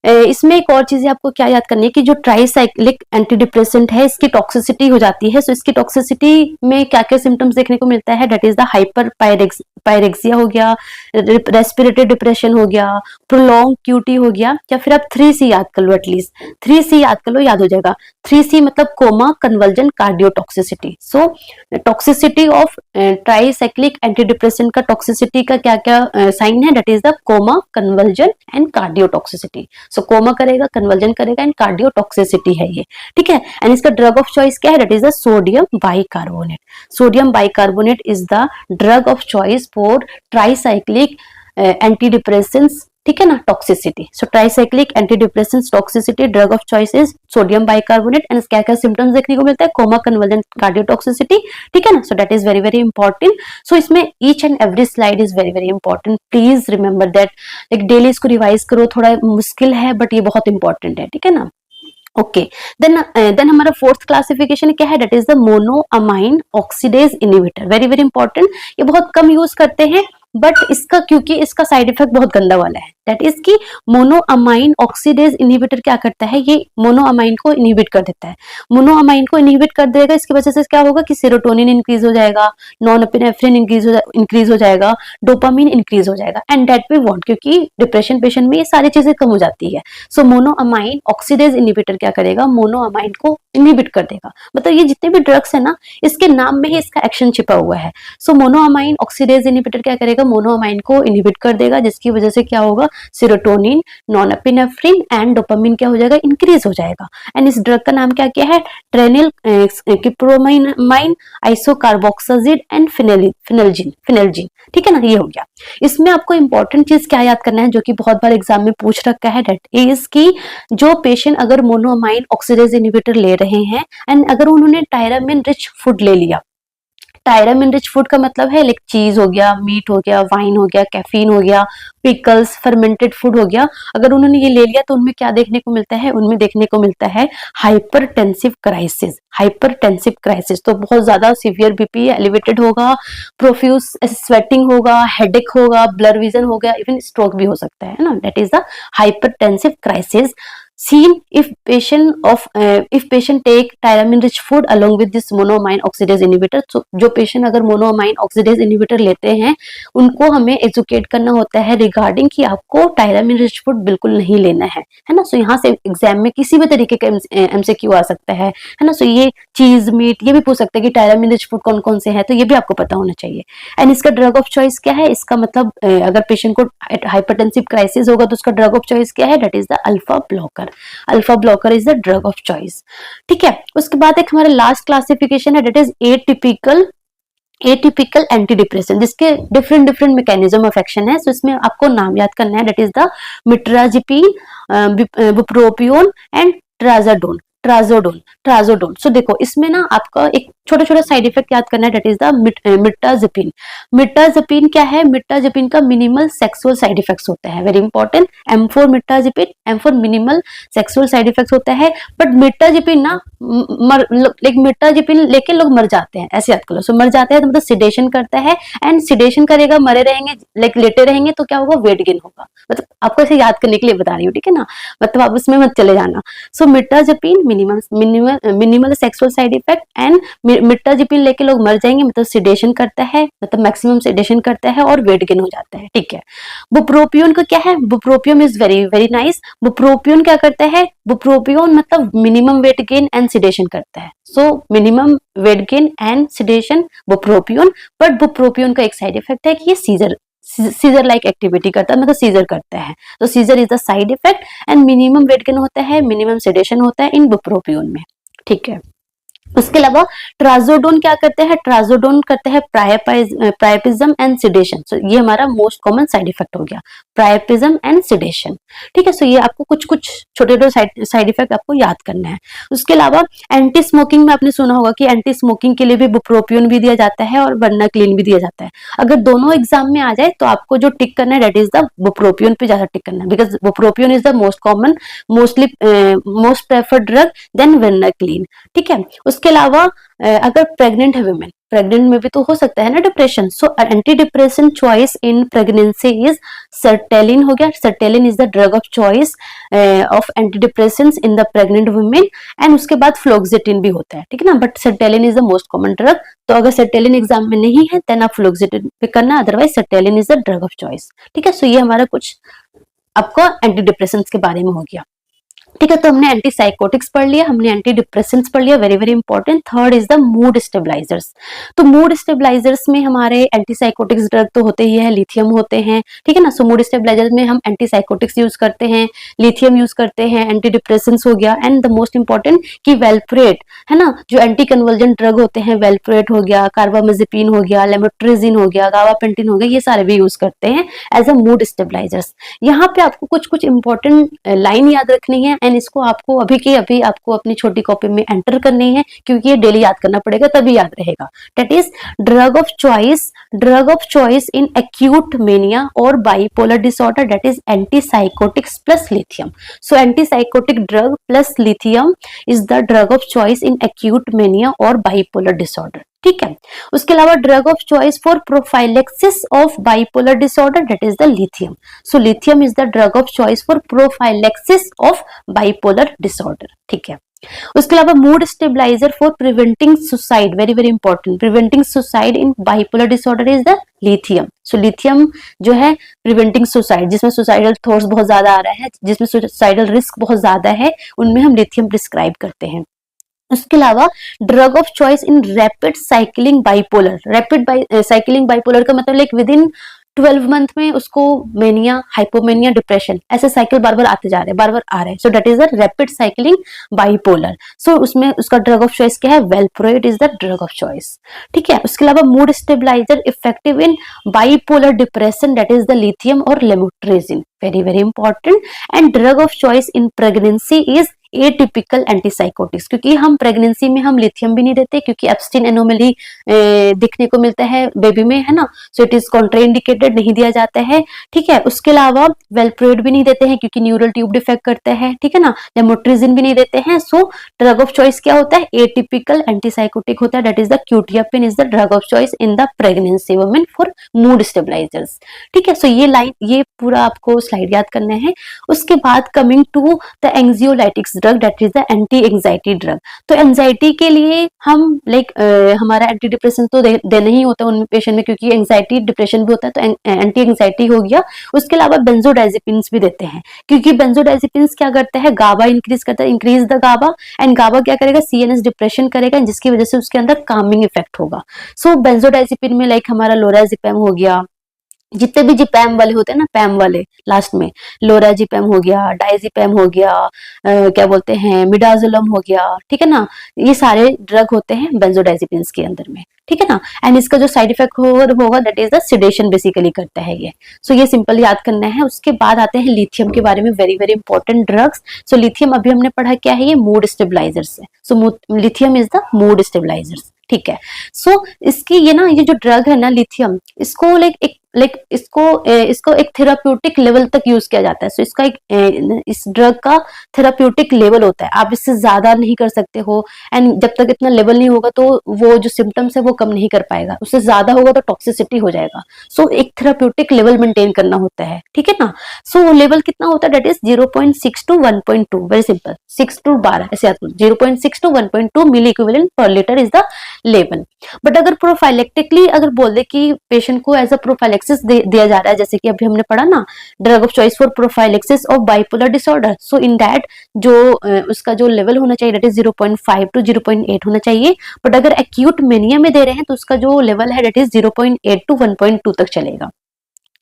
इसमें एक और चीज आपको क्या याद करनी है कि जो ट्राइसाइक्लिक एंटी डिप्रेसेंट है इसकी टॉक्सिसिटी हो जाती है। सो इसकी टॉक्सिसिटी में क्या क्या सिम्टम्स देखने को मिलता है, that is the hyper pyrexia हो गया, रेस्पिरेटरी डिप्रेशन हो गया, प्रोलॉन्ग क्यूटी हो गया, या फिर आप 3C याद कर लो, एटलीस्ट 3C याद कर लो, याद हो जाएगा। 3C मतलब coma, conversion, cardiotoxicity. So toxicity of tricyclic anti depressant का टॉक्सिसिटी का क्या क्या साइन है, that is the coma, conversion and cardiotoxicity. So coma करेगा, कन्वर्जन करेगा एंड कार्डियोटॉक्सिसिटी है ये, ठीक है। एंड इसका ड्रग ऑफ चॉइस क्या है, that is the sodium bicarbonate. Sodium bicarbonate is the drug of choice for tricyclic anti depressants, ठीक है ना, toxicity. So tricyclic anti depressants toxicity, drug of choice is sodium bicarbonate and क्या क्या symptoms देखने को मिलता है, कोमा, कन्वर्जन, कार्डियोटॉक्सिसिटी, ठीक है ना। So that is very very important. So इसमें each and every slide is very very important, please remember that. Like daily इसको रिवाइज करो, थोड़ा मुश्किल है बट ये बहुत इंपॉर्टेंट है, ठीक है ना। ओके, देन हमारा 4th क्लासिफिकेशन क्या है, that is the monoamine oxidase inhibitor. Very very important, ये बहुत कम यूज करते हैं बट इसका क्योंकि इसका साइड इफेक्ट बहुत गंदा वाला है, दैट इज की मोनोअमाइन ऑक्सीडेज इनहिबिटर क्या करता है, ये मोनोअमाइन को इनहिबिट कर देता है। मोनोअमाइन को इनहिबिट कर देगा, इसकी वजह से क्या होगा कि सेरोटोनिन इंक्रीज हो जाएगा, नॉन एपिनेफ्रिन इंक्रीज हो जाएगा, डोपामिन इंक्रीज हो जाएगा, एंड दैट वी वांट, क्योंकि डिप्रेशन पेशेंट में ये सारी चीजें कम हो जाती है। सो मोनोअमाइन ऑक्सीडेज इनहिबिटर क्या करेगा, मोनोअमाइन को इनहिबिट कर देगा। मतलब ये जितने भी ड्रग्स है ना, इसके नाम में ही इसका एक्शन छिपा हुआ है। सो मोनोअमाइन ऑक्सीडेज इनहिबिटर क्या करेगा, मोनोअमाइन को इनहिबिट कर देगा, जिसकी वजह से क्या होगा, serotonin, non epinephrine and dopamine क्या हो जाएगा, इंक्रीज हो जाएगा। एंड इस ड्रग का नाम क्या क्या है, ट्रेनिल किप्रोमाइन आइसोकार्बोक्साजिड एंड फिनेल्जिन, ठीक है ना, ये हो गया। इसमें आपको इंपॉर्टेंट चीज क्या याद करना है, जो कि बहुत बार एग्जाम में पूछ रखा है, दैट इज की जो पेशेंट अगर मोनोअमाइन ऑक्सीडेज इनहिबिटर ले रहे हैं एंड अगर उन्होंने टायरामिन रिच फूड ले लिया, टायरामिन रिच फूड का मतलब है लाइक चीज हो गया, मीट हो गया, वाइन हो गया, कैफीन हो गया, पिकल्स, फर्मेंटेड फूड हो गया, अगर उन्होंने ये ले लिया तो उनमें क्या देखने को मिलता है, उनमें देखने को मिलता है हाइपरटेंसिव क्राइसिस। हाइपरटेंसिव क्राइसिस तो बहुत ज्यादा सीवियर बीपी एलिवेटेड होगा, प्रोफ्यूज स्वेटिंग होगा, हेडेक होगा, ब्लर विजन हो गया, इवन स्ट्रोक भी हो सकता है ना, that is the hypertensive crisis. seen if patient take tyramine rich food along with this monoamine oxidase inhibitor। तो जो पेशेंट अगर मोनोअमाइन ऑक्सीडेज इनहिबिटर लेते हैं उनको हमें एजुकेट करना होता है रिगार्डिंग कि आपको टायरामिन रिच फूड बिल्कुल नहीं लेना है ना। सो यहाँ से एग्जाम में किसी भी तरीके का एमसीक्यू आ सकता है ना। सो ये चीज मीट ये भी पूछ सकते हैं कि टायरामिन रिच फूड कौन कौन से हैं, तो ये भी आपको पता होना चाहिए। एंड इसका ड्रग ऑफ चॉइस क्या है, इसका मतलब अगर पेशेंट को हाइपरटेंसिव क्राइसिस होगा तो उसका ड्रग ऑफ चॉइस क्या है, that is the alpha blocker. Alpha blocker is the drug of choice. ठीक है, उसके बाद एक हमारा लास्ट क्लासिफिकेशन है that is atypical anti depression, जिसके different different mechanism of action है। सो इसमें आपको नाम याद करना है, that is the mirtazapine, bupropion and trazodone. So देखो इसमें ना आपका एक छोटा छोटा साइड इफेक्ट याद करना है, दैट इज द मिट्राजिपीन। मिट्राजिपीन क्या है, मिट्राजिपीन का मिनिमल सेक्सुअल साइड इफेक्ट्स होता है, very important. M4 मिट्राजिपीन, M4 minimal sexual side effects होता है। बट मिट्राजिपीन ना मिट्राजिपीन लेके लोग मर जाते हैं, ऐसे याद कर लो। सो मर जाते हैं तो मतलब सिडेशन करता है, एंड सिडेशन करेगा, मरे रहेंगे, लेटे रहेंगे तो क्या होगा, वेट गेन होगा। मतलब आपको ऐसे याद करने के लिए बता रही हूँ, ठीक है ना, मतलब आप उसमें मत चले जाना। So mirtazapine minimal sexual side effect, and mirtazapine लेके लोग मर जाएंगे, मतलब सिडेशन करता है, मतलब मैक्सिमम सिडेशन करता है और वेट गेन हो जाता है। ठीक है, बुप्रोपियोन का क्या है, bupropion is very very nice. Bupropion क्या करता है, बुप्रोपियोन मतलब minimum weight gain and sedation करता है। So minimum weight gain and sedation bupropion. But bupropion का एक साइड इफेक्ट है कि ये सीजर लाइक एक्टिविटी करता है, मतलब सीजर करता है। तो seizure is the side effect, and minimum weight gain होता है, मिनिमम सेडेशन होता है इन बुप्रोपियोन में। ठीक है, उसके अलावा ट्राजोडोन क्या करते हैं, ट्राजोडोन करते हैं प्रायपिज्म एंड सिडेशन। सो ये हमारा मोस्ट कॉमन साइड इफेक्ट हो गया, प्रायपिज्म एंड सिडेशन। ठीक है, सो ये आपको कुछ कुछ छोटे छोटे साइड इफेक्ट आपको याद करना है। उसके अलावा एंटी स्मोकिंग में आपने सुना होगा कि एंटी स्मोकिंग के लिए भी बुप्रोपियोन भी दिया जाता है और वर्नाक्लिन भी दिया जाता है। अगर दोनों एग्जाम में आ जाए तो आपको जो टिक करना है दैट इज द बुप्रोपियोन पे ज्यादा टिक करना है, because bupropion is the most common most preferred drug then varenicline. ठीक है, उसके अलावा अगर प्रेग्नेंट है वुमेन, प्रेग्नेंट में भी तो हो सकता है ना depression. So anti depression choice in pregnancy is sertraline हो गया। Sertraline is the drug of choice of anti depression in the pregnant women. And उसके बाद फ्लोक्सिटिन भी होता है, ठीक है ना, but sertraline is the most common drug. तो अगर सर्टेलिन एग्जाम में नहीं है देन आप फ्लोक्सिटिन पे करना, otherwise sertraline is the drug of choice. ठीक है, सो ये हमारा कुछ आपको एंटी डिप्रेशन के बारे में हो गया। ठीक है, तो हमने एंटी साइकोटिक्स पढ़ लिया, हमने एंटी डिप्रेसेंट्स पढ़ लिया, very very important. Third is the mood stabilisers. तो मूड स्टेबलाइजर्स में हमारे एंटी साइकोटिक्स ड्रग तो होते ही है, लिथियम होते हैं, ठीक है ना। सो मूड स्टेबलाइजर्स में हम एंटी साइकोटिक्स यूज करते हैं, लिथियम यूज करते हैं, एंटी डिप्रेसेंट्स हो गया, एंड द मोस्ट इंपॉर्टेंट की वेलप्रेट है ना, जो एंटी कन्वर्जेंट ड्रग होते हैं, वेलप्रेट हो गया, कार्बामेजेपिन हो गया, लेमोट्रिजिन हो गया, गाबापेंटिन हो गया, ये सारे भी यूज करते हैं एज अ मूड स्टेबलाइजर्स। यहाँ पे आपको कुछ कुछ इंपॉर्टेंट लाइन याद रखनी है, एंड इसको आपको अभी के अभी आपको अपनी छोटी कॉपी में एंटर करनी है, क्योंकि ये डेली याद करना पड़ेगा तभी याद रहेगा। That is drug of choice in acute mania और bipolar disorder, that is antipsychotics plus lithium. So antipsychotic drug plus lithium is the drug of choice in acute mania और बाइपोलर डिसऑर्डर। ठीक है, उसके अलावा drug of choice for prophylaxis of bipolar disorder, that is the lithium. So lithium is the drug of choice for prophylaxis of bipolar disorder. ठीक है, उसके अलावा mood stabiliser for preventing suicide, very very important, preventing suicide in bipolar disorder is the lithium. So lithium जो है preventing suicide, जिसमें suicidal thoughts बहुत ज्यादा आ रहा है, जिसमें सुसाइडल रिस्क बहुत ज्यादा है, उनमें हम लिथियम प्रिस्क्राइब करते हैं। उसके अलावा drug of choice in rapid cycling bipolar, cycling bipolar का मतलब लाइक विद इन 12 मंथ में उसको मेनिया, हाइपोमेनिया, डिप्रेशन ऐसे साइकिल बार बार आते जा रहे हैं, बार बार आ रहे हैं। So that is the rapid cycling bipolar. So उसमें उसका ड्रग ऑफ चॉइस क्या है, valproate is the drug of choice. ठीक है, उसके अलावा mood stabiliser effective in bipolar depression, that is the lithium और lamotrigine, very very important. And drug of choice in pregnancy is atypical antipsychotics, क्योंकि हम pregnancy में हम लिथियम भी नहीं देते क्योंकि एब्स्टीन एनोमली दिखने को मिलता है बेबी में, है ना, सो इट इज कॉन्ट्राइंडिकेटेड, नहीं दिया जाता है। ठीक है, उसके अलावा वेलप्रोइड भी नहीं देते हैं क्योंकि न्यूरल ट्यूब डिफेक्ट करता है, ठीक है ना, लेमोट्रिजिन भी नहीं देते हैं। सो ड्रग ऑफ चॉइस क्या होता है, एटिपिकल एंटीसाइकोटिक होता है, that is the quetiapine is the drug of choice in the pregnancy women for mood stabilisers. ठीक है, सो ये लाइन, ये पूरा आपको स्लाइड याद करना है। उसके बाद coming to the anxiolytics drug, that is the anti anxiety drug. तो एंजाइटी के लिए हम हमारा एंटी डिप्रेशन तो देना ही होता है उन पेशेंट में, क्योंकि एंजाइटी डिप्रेशन भी होता है, तो एंटी एंजाइटी हो गया। उसके अलावा बेंजोडाइजेपिन्स भी देते हैं, क्योंकि बेंजोडाइजेपिन्स क्या करता है, गाबा इंक्रीज करता है, इंक्रीज द गाबा, एंड गाबा क्या करेगा, सीएनएस डिप्रेशन करेगा, जिसकी वजह से उसके अंदर कामिंग इफेक्ट होगा। सो बेंजोडाइजेपिन में हमारा लोराजिपैम हो गया, जितने भी जिपैम वाले होते हैं ना, पैम वाले लास्ट में, लोराजिपैम हो गया, डाइजिपैम हो गया, क्या बोलते हैं, मिडाजोलम हो गया, ठीक है ना, ये सारे ड्रग होते हैं बेंजोडाइजिपिन्स के अंदर में, ठीक है ना। एंड इसका जो साइड इफेक्ट होगा that is the sedation basically करता है ये। सो ये सिंपल याद करना है। उसके बाद आते हैं लिथियम के बारे में, very very important drugs. So lithium अभी हमने पढ़ा क्या है, ये मूड स्टेबलाइजर्स है। सो lithium is the mood stabilisers, ठीक है। सो इसकी ये जो ड्रग है ना लिथियम, इसको इसको एक थेराप्यूटिक लेवल तक यूज किया जाता है। सो इसका इस ड्रग का थेराप्यूटिक लेवल होता है, आप इससे ज्यादा नहीं कर सकते हो, एंड जब तक इतना लेवल नहीं होगा तो वो जो सिम्टम्स है वो कम नहीं कर पाएगा, उससे ज्यादा होगा तो टॉक्सिसिटी हो जाएगा। सो एक थेराप्यूटिक लेवल मेंटेन करना होता है, ठीक है ना। सो लेवल कितना होता है, that is 0.6 to 1.2, very simple, 6 to 12 ऐसे आता है, 0.6 to 1.2 milliequivalent per litre is the level. But अगर प्रोफाइलेक्टिकली अगर बोल दे कि पेशेंट को एज अ प्रोफाइलेक्सिस दिया जा रहा है, जैसे कि अभी हमने पढ़ा ना, drug of choice for prophylaxis of bipolar disorder, so in that जो उसका जो लेवल होना चाहिए दैट इज 0.5 to 0.8 होना चाहिए। बट अगर एक्यूट मेनिया में दे रहे हैं तो उसका जो लेवल है दैट इज 0.8 to 1.2 तक चलेगा,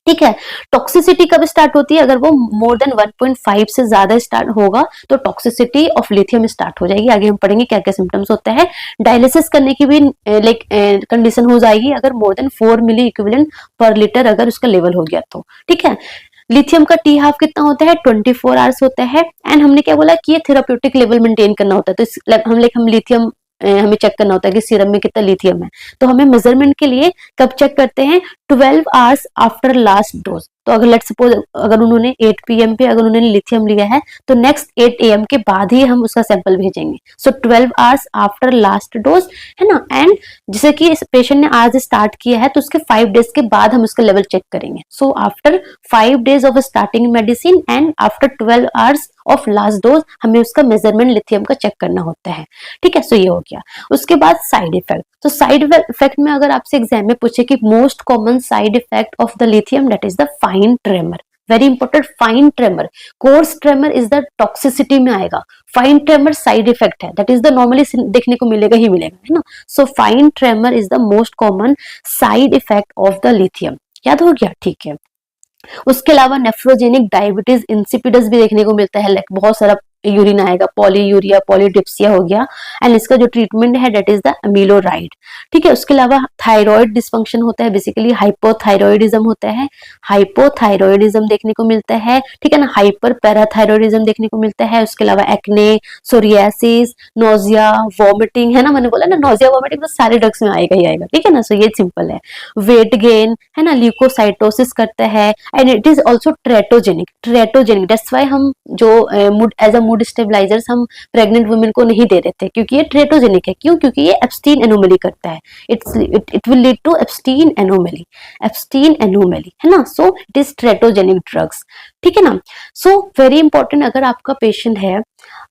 ठीक है। टॉक्सिसिटी कब स्टार्ट होती है, अगर वो मोर देन 1.5 से ज्यादा स्टार्ट होगा तो टॉक्सिसिटी ऑफ लिथियम स्टार्ट हो जाएगी। आगे हम पढ़ेंगे क्या क्या सिम्टम्स होते हैं। डायलिसिस करने की भी कंडीशन हो जाएगी अगर मोर देन 4 मिली इक्विवेलेंट पर लीटर अगर उसका लेवल हो गया तो, ठीक है। लिथियम का टी हाफ कितना होता है, 24 आवर्स होता है। एंड हमने क्या बोला कि ये थेराप्यूटिक लेवल मेंटेन करना होता है, तो हम लिथियम हमें चेक करना होता है कि सीरम में कितना लिथियम है। तो हमें मेजरमेंट के लिए कब चेक करते हैं, 12 आवर्स आफ्टर लास्ट डोज। तो अगर लेट्स सपोज अगर उन्होंने 8 PM पे अगर उन्होंने लिथियम लिया है तो नेक्स्ट 8 AM के बाद ही हम उसका सैंपल भेजेंगे। सो 12 आवर्स आफ्टर लास्ट डोज, है ना। एंड जैसे कि इस पेशेंट ने आज स्टार्ट किया है तो उसके 5 डेज के बाद हम उसका लेवल चेक करेंगे। So after 5 days of starting medicine and after 12 hours of last dose हमें उसका मेजरमेंट लिथियम का चेक करना होता है, ठीक है। सो ये हो गया। उसके बाद साइड इफेक्ट, तो साइड इफेक्ट में अगर आपसे एग्जाम में पूछे कि most common side effect of the lithium, that is the fine tremor, very important, fine tremor. Course tremor is the toxicity में आएगा, फाइन ट्रेमर साइड इफेक्ट है, दैट इज द नॉर्मली देखने को मिलेगा ही मिलेगा, है ना। So fine tremor is the most common side effect of the lithium, याद हो गया, ठीक है। उसके अलावा नेफ्रोजेनिक डायबिटीज इंसिपिडस भी देखने को मिलता है, बहुत सारा यूरिन आएगा, पॉलीयूरिया, पॉलीडिप्सिया हो गया। एंड इसका जो ट्रीटमेंट है दैट इज द अमीलोराइड, ठीक है। उसके अलावा थायराइड डिसफंक्शन होता है, बेसिकली हाइपोथायरॉयडिज्म होता है, हाइपोथायरॉयडिज्म देखने को मिलता है, ठीक है ना। हाइपर पैराथायरॉयडिज्म देखने को मिलता है। उसके अलावा एक्ने, सोरियासिस, नोजिया, वॉमिटिंग, है ना, मैंने बोला ना नोजिया वॉमिटिंग तो सारे ड्रग्स में आएगा ही आएगा, ठीक है ना। सो ये सिंपल है। वेट गेन, है ना, ल्यूकोसाइटोसिस करता है। And it is also teratogenic, that's why हम जो एज अ मूड स्टेबलाइजर्स हम प्रेग्नेंट वुमेन को नहीं दे रहे थे, क्योंकि ये ट्रेटोजेनिक है। क्यों? क्योंकि ये एब्स्टीन एनोमली करता है, it will lead to Ebstein anomaly, है ना। So it is teratogenic drugs, ठीक है ना। सो वेरी इंपॉर्टेंट, अगर आपका पेशेंट है,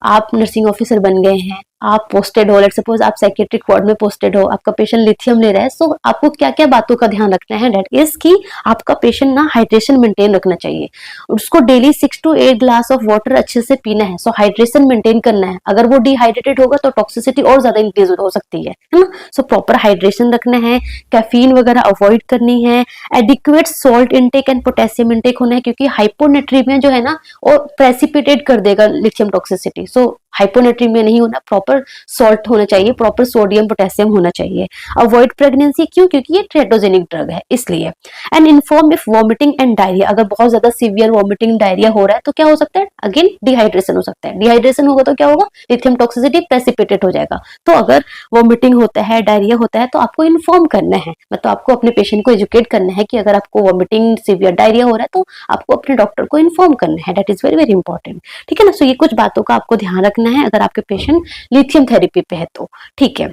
आप नर्सिंग ऑफिसर बन गए हैं, आप पोस्टेड हो, लेट सपोज आप साइकेट्रिक वार्ड में पोस्टेड हो, आपका पेशेंट लिथियम ले रहा है, सो आपको क्या क्या बातों का ध्यान रखना है, दैट इज कि आपका पेशेंट ना हाइड्रेशन मेंटेन रखना चाहिए, उसको daily 6 to 8 glass of water अच्छे से पीना है। सो हाइड्रेशन मेंटेन करना है, अगर वो डिहाइड्रेटेड होगा तो टॉक्सिसिटी और ज्यादा इंक्रीज हो सकती है ना। सो प्रॉपर हाइड्रेशन रखना है, कैफीन वगैरह अवॉइड करनी है, adequate salt intake and potassium intake होना है, क्योंकि हाइपोनेट्रीमिया जो है ना वो प्रेसिपिटेट कर देगा लिथियम टॉक्सिसिटी। सो हाइपोनेट्रीमिया नहीं होना, प्रॉपर सॉल्ट होना चाहिए, प्रॉपर सोडियम पोटेशियम होना चाहिए। अवॉइड प्रेगनेंसी, क्यों? क्योंकि ये टेट्रोजेनिक ड्रग है इसलिए। And inform if vomiting and diarrhoea, अगर बहुत ज्यादा सीवियर वॉमिटिंग डायरिया हो रहा है तो क्या हो सकता है? अगेन डिहाइड्रेशन हो सकता है। डिहाइड्रेशन होगा तो क्या होगा? लिथियम टॉक्सिसिटी प्रेसिपिटेट हो जाएगा। तो अगर वॉमिटिंग होता है, डायरिया होता है, तो आपको इन्फॉर्म करना है, मतलब आपको अपने पेशेंट को एजुकेट करना है कि अगर आपको वॉमिटिंग सीवियर डायरिया हो रहा है तो आपको अपने डॉक्टर को इन्फॉर्म करना है। That is very very important. ठीक है ना। सो ये कुछ बातों का आपको ध्यान रखना है अगर आपके पेशेंट लिथियम थेरेपी पे है तो। ठीक है।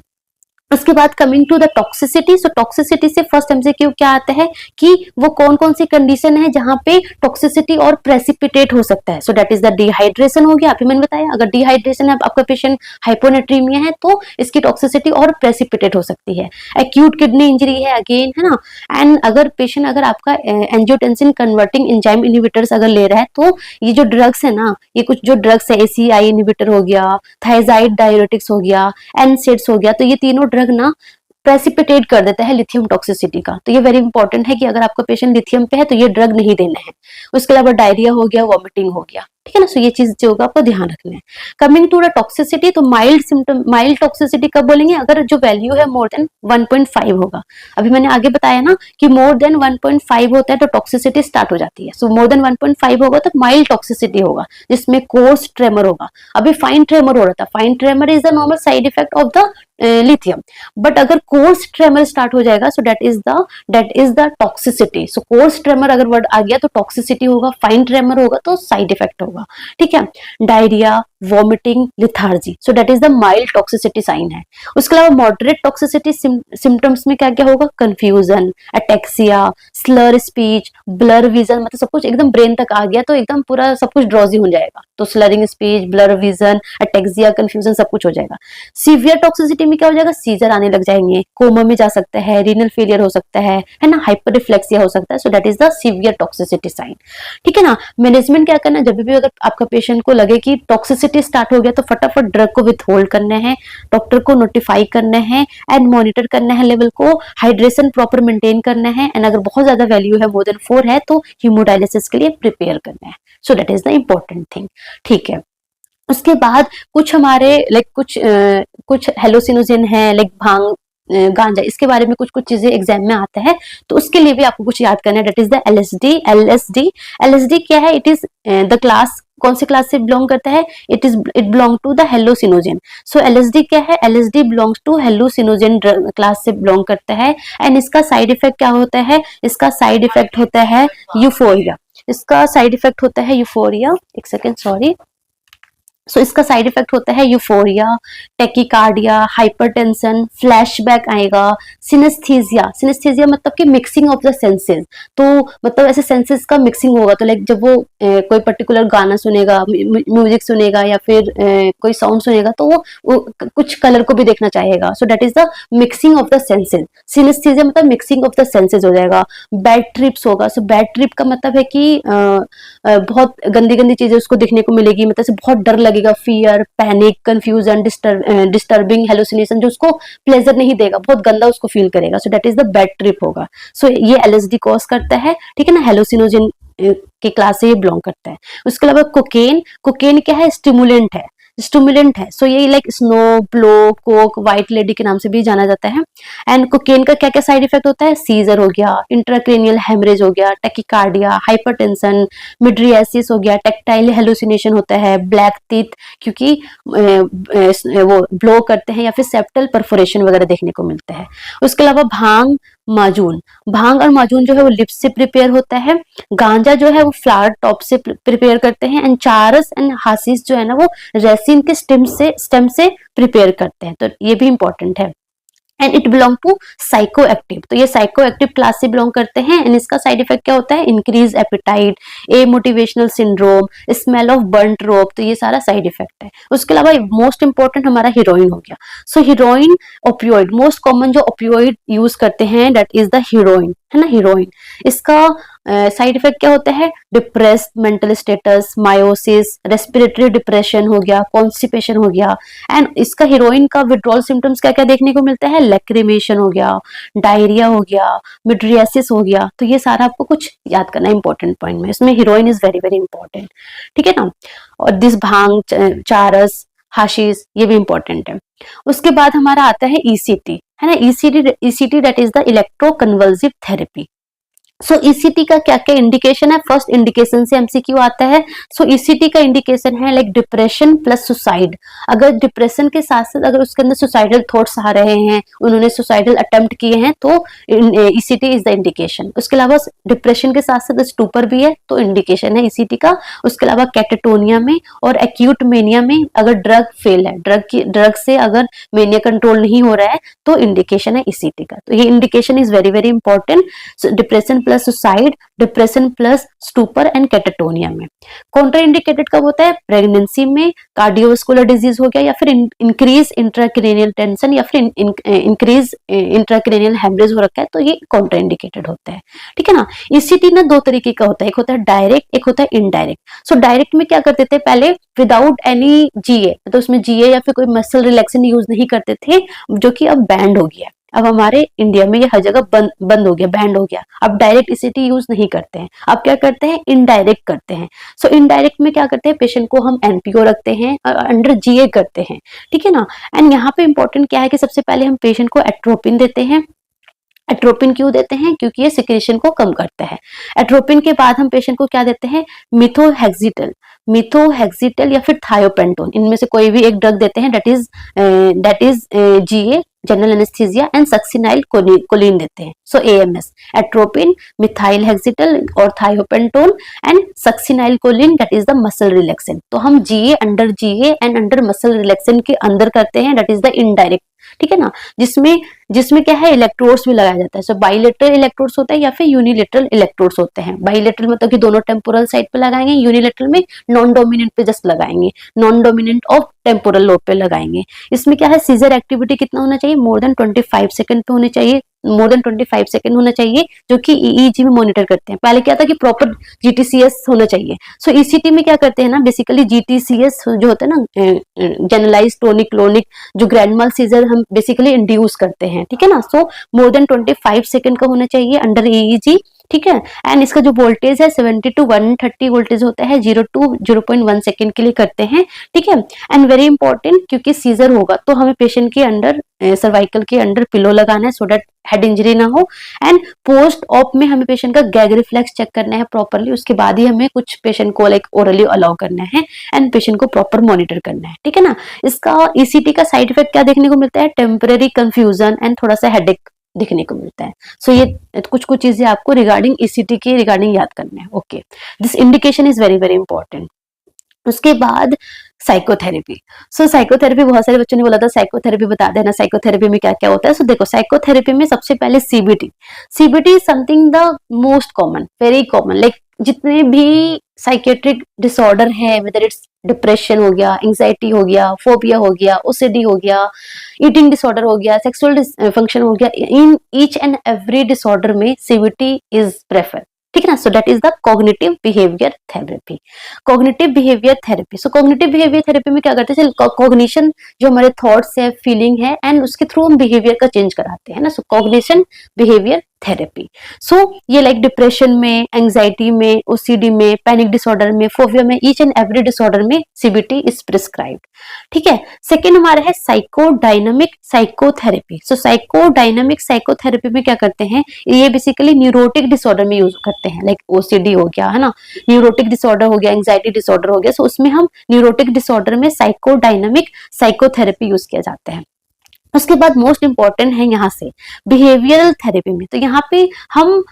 उसके बाद coming to the toxicity. So toxicity से फर्स्ट एमसीक्यू क्या आता है कि वो कौन कौन सी कंडीशन है जहां पे टॉक्सिसिटी और प्रेसिपिटेट हो सकता है। So that is the dehydration हो गया, अभी मैंने बताया। अगर डिहाइड्रेशन है, आपका पेशेंट हाइपोनेट्रीमिया है, तो इसकी टॉक्सिसिटी और प्रेसिपिटेट हो सकती है। एक्यूट किडनी इंजरी है अगेन, है ना। एंड अगर पेशेंट अगर आपका एंजियोटेंसिन कन्वर्टिंग एंजाइम इनहिबिटर्स अगर ले रहा है, तो ये जो ड्रग्स है ना, ये कुछ जो ड्रग्स है, एसीआई इनहिबिटर हो गया, थायजाइड डायरेटिक्स हो गया, एनसेड्स हो गया, तो ये तीनों ड्रग ना प्रेसिपिटेट कर देता है लिथियम टॉक्सिसिटी का। तो ये वेरी इंपॉर्टेंट है कि अगर आपका पेशेंट लिथियम पे है तो ये ड्रग नहीं देना है। उसके अलावा डायरिया हो गया, वॉमिटिंग हो गया। ठीक है ना। सो ये चीज जो होगा आपको ध्यान रखना है। कमिंग टू द टॉक्सिसिटी, तो माइल्ड सिम्टम, माइल्ड टॉक्सिसिटी कब बोलेंगे? अगर जो वैल्यू है मोर देन 1.5 होगा। अभी मैंने आगे बताया ना कि मोर देन 1.5 होता है तो टॉक्सिसिटी स्टार्ट हो जाती है। सो मोर देन 1.5 होगा तो माइल्ड टॉक्सिसिटी होगा, जिसमें कोर्स ट्रेमर होगा। अभी फाइन ट्रेमर हो रहा था। Fine tremor is the normal side effect of the lithium, but अगर कोर्स ट्रेमर स्टार्ट हो जाएगा, सो that is the toxicity. So course tremor अगर वर्ड आ गया तो टॉक्सिसिटी होगा, फाइन ट्रेमर होगा तो साइड इफेक्ट होगा। ठीक है। Diarrhoea, vomiting, lethargy, so that is the mild toxicity sign है। उसके अलावा मॉडरेट टॉक्सिसिटी सिम्टम्स में क्या क्या होगा? Confusion, ataxia, Slur speech, blur vision, मतलब सब कुछ एकदम ब्रेन तक आ गया तो एकदम पूरा सब कुछ ड्रॉजी हो जाएगा। तो slurring speech, blur vision, ataxia, confusion सब कुछ हो जाएगा। सीवियर टॉक्सिसिटी में क्या हो जाएगा? सीजर आने लग जाएंगे, कोमा में जा सकता है, रीनल फेलियर हो सकता है ना, हाइपर रिफ्लेक्सिया हो सकता है। So that is the severe toxicity sign. ठीक है ना। मैनेजमेंट क्या करना है? जब भी अगर आपका पेशेंट को लगे कि टॉक्सिसिटी स्टार्ट हो गया तो फटाफट ड्रग को विथहोल्ड करना है, डॉक्टर को नोटिफाई करना है एंड मॉनिटर करना है लेवल को, हाइड्रेशन प्रॉपर मेंटेन करना है, एंड अगर बहुत ज्यादा वैल्यू है, मोर देन 4 है, तो हीमोडायलिसिस के लिए प्रिपेयर करना है। So that is the important thing. ठीक है। उसके बाद कुछ हमारे कुछ हेलोसिनोजेन है, लाइक भांग, गांजा, इसके बारे में कुछ कुछ चीजें एग्जाम में आता है, तो उसके लिए भी आपको कुछ याद करना है। दैट इज द एलएसडी क्या है? इट इज द क्लास, कौन से क्लास से बिलोंग करता है? It belong to the hallucinogen. So LSD क्या है? LSD belongs to hallucinogen class से बिलोंग करता है। एंड इसका साइड इफेक्ट क्या होता है? इसका साइड इफेक्ट होता है यूफोरिया। इसका साइड इफेक्ट होता है यूफोरिया, एक सेकेंड, सॉरी। सो इसका साइड इफेक्ट होता है यूफोरिया, टेकिकार्डिया, हाइपरटेंशन, फ्लैशबैक आएगा, सिनेस्थीजिया मतलब कि मिक्सिंग ऑफ द सेंसेस। तो मतलब ऐसे सेंसेस का मिक्सिंग होगा, तो लाइक जब वो कोई पर्टिकुलर गाना सुनेगा, म्यूजिक सुनेगा या फिर कोई साउंड सुनेगा, तो वो कुछ कलर को भी देखना चाहेगा। So that is the mixing of the senses. Synaesthesia मतलब मिक्सिंग ऑफ द सेंसेस हो जाएगा। बैड ट्रिप्स होगा। सो बैड ट्रिप का मतलब है कि बहुत गंदी गंदी चीजें उसको दिखने को मिलेगी, मतलब से बहुत डर लगेगा, fear, panic, confusion, disturbing hallucination, जो उसको प्लेजर नहीं देगा, बहुत गंदा उसको फील करेगा। सो that is the bad trip होगा। सो ये एलएसडी कॉज करता है। ठीक है ना। हेलुसिनोजन के क्लास से ये बिलोंग करता है। उसके अलावा कोकेन क्या है? स्टिमुलेंट है। सो ये like snow, blow, Coke, white lady के नाम से भी जाना जाता है। एंड कोकेन का क्या क्या साइड इफेक्ट होता है? सीजर हो गया, इंट्राक्रेनियल हेमरेज हो गया, टेकिकार्डिया, हाइपरटेंशन, मिड्रियासिस हो गया, टेक्टाइल हेलुसिनेशन होता है, ब्लैक टीथ, क्योंकि वो ब्लो करते हैं, या फिर सेप्टल परफोरेशन वगैरह देखने को मिलता है। उसके अलावा भांग और माजून जो है वो लिप्स से प्रिपेयर होता है। गांजा जो है वो फ्लावर टॉप से प्रिपेयर करते हैं। एंड चारस एंड हासिस जो है ना वो रेसिन के स्टेम से प्रिपेयर करते हैं। तो ये भी इंपॉर्टेंट है। And it belong to psychoactive, तो ये साइकोएक्टिव क्लास से बिलोंग करते हैं। एंड इसका साइड इफेक्ट क्या होता है? Increase appetite, amotivational syndrome, smell of burnt rope, तो ये सारा साइड इफेक्ट है। उसके अलावा मोस्ट इंपॉर्टेंट हमारा हीरोइन हो गया। सो हीरोइन ओपियोइड, मोस्ट कॉमन जो ओपियोइड यूज करते हैं दैट इज द हीरोइन, है ना, हीरोइन। इसका साइड इफेक्ट क्या होता है? Depressed mental status, miosis, respiratory depression हो गया, कॉन्स्टिपेशन हो गया। एंड इसका हीरोइन का विड्रॉल सिम्टम्स क्या क्या देखने को मिलता है? लैक्रिमेशन हो गया, डायरिया हो गया, मिड्रियासिस हो गया। तो ये सारा आपको कुछ याद करना है इंपॉर्टेंट पॉइंट में। इसमें heroine is very very important. ठीक है ना। और दिस भांग, चारस, हाशीस, ये भी इंपॉर्टेंट है। उसके बाद हमारा आता है ईसीटी, है ना। ECT that is the electro convulsive therapy. So ECT का क्या क्या इंडिकेशन है, फर्स्ट इंडिकेशन से एमसीक्यू आता है। सो ईसीटी का इंडिकेशन है लाइक डिप्रेशन प्लस सुसाइड। अगर डिप्रेशन के साथ साथ अगर उसके अंदर सुसाइडल थॉट्स आ रहे हैं, उन्होंने सुसाइडल अटेम्प्ट किए हैं, तो ईसीटी इज द इंडिकेशन। उसके अलावा डिप्रेशन के साथ साथ स्टूपर भी है तो इंडिकेशन है ईसीटी का। उसके अलावा कैटेटोनिया में और एक्यूट मेनिया में अगर ड्रग फेल है, ड्रग से अगर मेनिया कंट्रोल नहीं हो रहा है तो इंडिकेशन है ईसीटी का। तो ये indication is very very important. Depression plus suicide, depression plus stupor and catatonia में। कॉन्ट्रा इंडिकेटेड कब होता है, प्रेगनेंसी में, कार्डियोवास्कुलर डिजीज हो गया, या फिर इंक्रीज इंट्राक्रेनियल टेंशन, या फिर इंक्रीज इंट्राक्रेनियल हेमरेज हो रखा है, तो ये कॉन्ट्रा इंडिकेटेड होता है। ठीक है ना। ईसीटी ना दो तरीके का होता है, एक होता है डायरेक्ट, एक होता है इनडायरेक्ट। सो डायरेक्ट में क्या करते थे पहले, विदाउट एनी जीए, तो उसमें जीए या फिर कोई मसल रिलैक्सेंट यूज नहीं करते थे, जो कि अब बैंड हो गया। अब हमारे इंडिया में ये हर जगह बंद हो गया, बैंड हो गया। अब डायरेक्ट ईसीटी यूज नहीं करते हैं, अब क्या करते हैं, इनडायरेक्ट करते हैं। सो इनडायरेक्ट में क्या करते हैं, पेशेंट को हम एनपीओ रखते हैं और अंडर जीए करते हैं। ठीक है ना। एंड यहाँ पे इंपॉर्टेंट क्या है कि सबसे पहले हम पेशेंट को एट्रोपिन देते हैं। एट्रोपिन क्यों देते हैं, क्योंकि ये सिक्रेशन को कम करता है। एट्रोपिन के बाद हम पेशेंट को क्या देते हैं, मिथोहेक्सिटल या फिर थायोपेंटोन, इनमें से कोई भी एक ड्रग देते हैं, that is GA, general anaesthesia, and succinylcholine देते हैं। So AMS, atropine, methohexital और thiopentone and succinylcholine, that is the muscle relaxant. तो हम GA, under GA and under muscle relaxant के अंदर करते हैं, दैट इज द इनडायरेक्ट। ठीक है ना। जिसमें क्या है, इलेक्ट्रोड्स भी लगाया जाता है। सो बाइलेटरल इलेक्ट्रोड्स होते हैं या फिर यूनिलेटरल इलेक्ट्रोड्स होते हैं। बाइलेटरल मतलब कि दोनों टेम्पोरल साइड पे लगाएंगे, यूनिलेटरल में नॉन डोमिनेंट पे जस्ट लगाएंगे, non dominant of temporal lobe पे लगाएंगे। इसमें क्या है, सीजर एक्टिविटी कितना होना चाहिए, मोर देन 25 सेकंड पे होनी चाहिए, मोर देन 25 सेकंड होना चाहिए, जो कि ईईजी में मॉनिटर करते हैं। पहले क्या था कि प्रॉपर जीटीसीएस होना चाहिए। सो ईसीटी में क्या करते हैं ना, बेसिकली जीटीसीएस जो होता है ना, जनरलाइज टोनिक क्लोनिक, जो ग्रैंड माल सीजर हम बेसिकली इंड्यूस करते हैं। ठीक है ना। सो मोर देन 25 सेकंड का होना चाहिए अंडर ईईजी। ठीक है। एंड इसका जो वोल्टेज है 70 to 130 वोल्टेज होता है, 0 to 0.1 सेकंड के लिए करते हैं। ठीक है। एंड वेरी इंपॉर्टेंट, क्योंकि सीजर होगा तो हमें पेशेंट के अंडर सर्वाइकल के अंडर पिलो लगाना है, सो दैट हेड इंजरी ना हो। एंड पोस्ट ऑप में हमें पेशेंट का गैग रिफ्लेक्स चेक करना है प्रॉपरली, उसके बाद ही हमें कुछ पेशेंट को लाइक ओरली अलाउ करना है एंड पेशेंट को प्रॉपर मॉनिटर करना है। ठीक है ना। इसका ईसीटी का साइड इफेक्ट क्या देखने को मिलता है, टेम्परेरी कंफ्यूजन एंड थोड़ा सा हेडेक देखने को मिलता है। सो ये कुछ चीजें आपको रिगार्डिंग ईसीटी के रिगार्डिंग याद करना है। Okay, this indication is very very important. उसके बाद साइकोथेरेपी। सो साइकोथेरेपी, बहुत सारे बच्चों ने बोला था साइकोथेरेपी बता देना, साइकोथेरेपी में क्या क्या होता है। सो देखो, साइकोथेरेपी में सबसे पहले CBT is something the most common, very common, like जितने भी साइकेट्रिक डिसऑर्डर है, वेदर इट्स डिप्रेशन हो गया, एंजाइटी हो गया, फोबिया हो गया, ओसीडी हो गया, ईटिंग डिसऑर्डर हो गया, सेक्सुअल फंक्शन हो गया, in each and every disorder में सीबीटी इज प्रेफर। ठीक है ना। So that is the cognitive behaviour therapy. Cognitive behaviour therapy, so cognitive behaviour therapy में क्या करते हैं, कॉग्निशन जो हमारे थॉट्स है, फीलिंग है, एंड उसके थ्रू हम बिहेवियर का चेंज कराते हैं ना। सो कॉग्निशन बिहेवियर थेरेपी। सो ये लाइक डिप्रेशन में, एंजाइटी में, ओसीडी में, पैनिक डिसऑर्डर में, फोबिया में, ईच एंड एवरी डिसऑर्डर में सीबीटी इज प्रिस्क्राइब्ड। ठीक है। सेकेंड हमारा है साइकोडायनामिक साइकोथेरेपी। सो साइकोडायनामिक साइकोथेरेपी में क्या करते हैं, ये बेसिकली न्यूरोटिक डिसऑर्डर में यूज करते हैं, लाइक ओसीडी हो गया, है ना, न्यूरोटिक डिसऑर्डर हो गया, एंजाइटी डिसऑर्डर हो गया। सो उसमें हम न्यूरोटिक डिसऑर्डर में साइकोडायनामिक साइकोथेरेपी यूज किया जाता है। उसके बाद मोस्ट इंपॉर्टेंट है यहाँ से बिहेवियरल थेरेपी में, तो यहाँ पे हम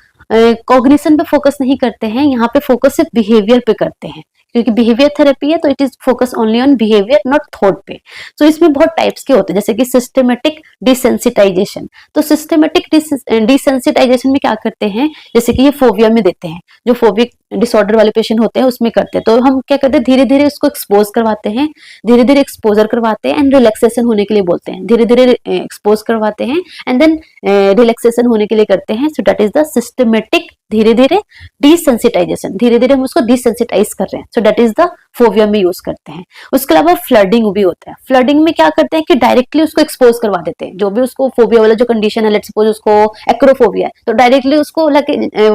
कॉग्निशन पे फोकस नहीं करते हैं, यहाँ पे फोकस सिर्फ बिहेवियर पे करते हैं, क्योंकि बिहेवियर थेरेपी है तो it is focus only on behaviour, not thought पे। तो इसमें बहुत टाइप्स के होते हैं, जैसे कि सिस्टमेटिक डिसेंसिटाइजेशन। तो सिस्टमेटिक डिसेंसिटाइजेशन में क्या करते हैं, जैसे कि ये फोबिया में देते हैं, जो फोबिक डिसऑर्डर वाले पेशेंट होते हैं उसमें करते हैं। तो हम क्या करते हैं, धीरे धीरे उसको एक्सपोज करवाते हैं, धीरे धीरे एक्सपोजर करवाते हैं एंड रिलैक्सेशन होने के लिए बोलते हैं, धीरे धीरे एक्सपोज करवाते हैं एंड देन रिलैक्सेशन होने के लिए करते हैं। So that is the systematic, धीरे धीरे डिसेंसिटाइजेशन, धीरे धीरे हम उसको डिसेंसिटाइज कर रहे हैं। So that is the phobia में यूज करते हैं। उसके अलावा फ्लडिंग भी होता है। फ्लडिंग में क्या करते हैं कि डायरेक्टली उसको एक्सपोज करवा देते हैं, जो भी उसको फोबिया वाला जो कंडीशन है, लेट्स सपोज उसको एक्रोफोबिया है, तो डायरेक्टली उसको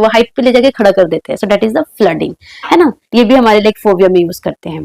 हाइट पे ले जाके खड़ा कर देते हैं। So that is the flooding, है ना। ये भी हमारे लाइक फोबिया में यूज करते हैं।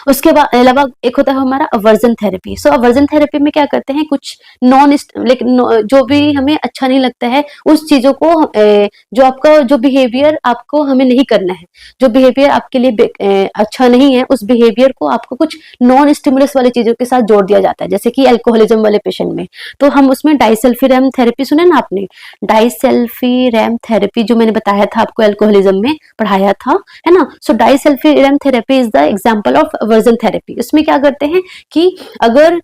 उसके बाद अलावा एक होता है हमारा अवर्जन थेरेपी। सो अवर्जन थेरेपी में क्या करते हैं, कुछ जो भी हमें अच्छा नहीं लगता है उस चीजों को जो आपका जो बिहेवियर आपको हमें नहीं करना है, जो बिहेवियर आपके लिए अच्छा नहीं है, उस बिहेवियर को आपको कुछ नॉन स्टिमुलस वाली चीजों के साथ जोड़ दिया जाता है। जैसे कि अल्कोहलिज्म वाले पेशेंट में तो हम उसमें डाइसल्फीरैम थेरेपी, सुने ना आपने, डाइसल्फीरैम थेरेपी जो मैंने बताया था आपको, अल्कोहलिज्म में पढ़ाया था, है ना। So disulfiram therapy is the example of aversion therapy. उसमें क्या करते हैं कि अगर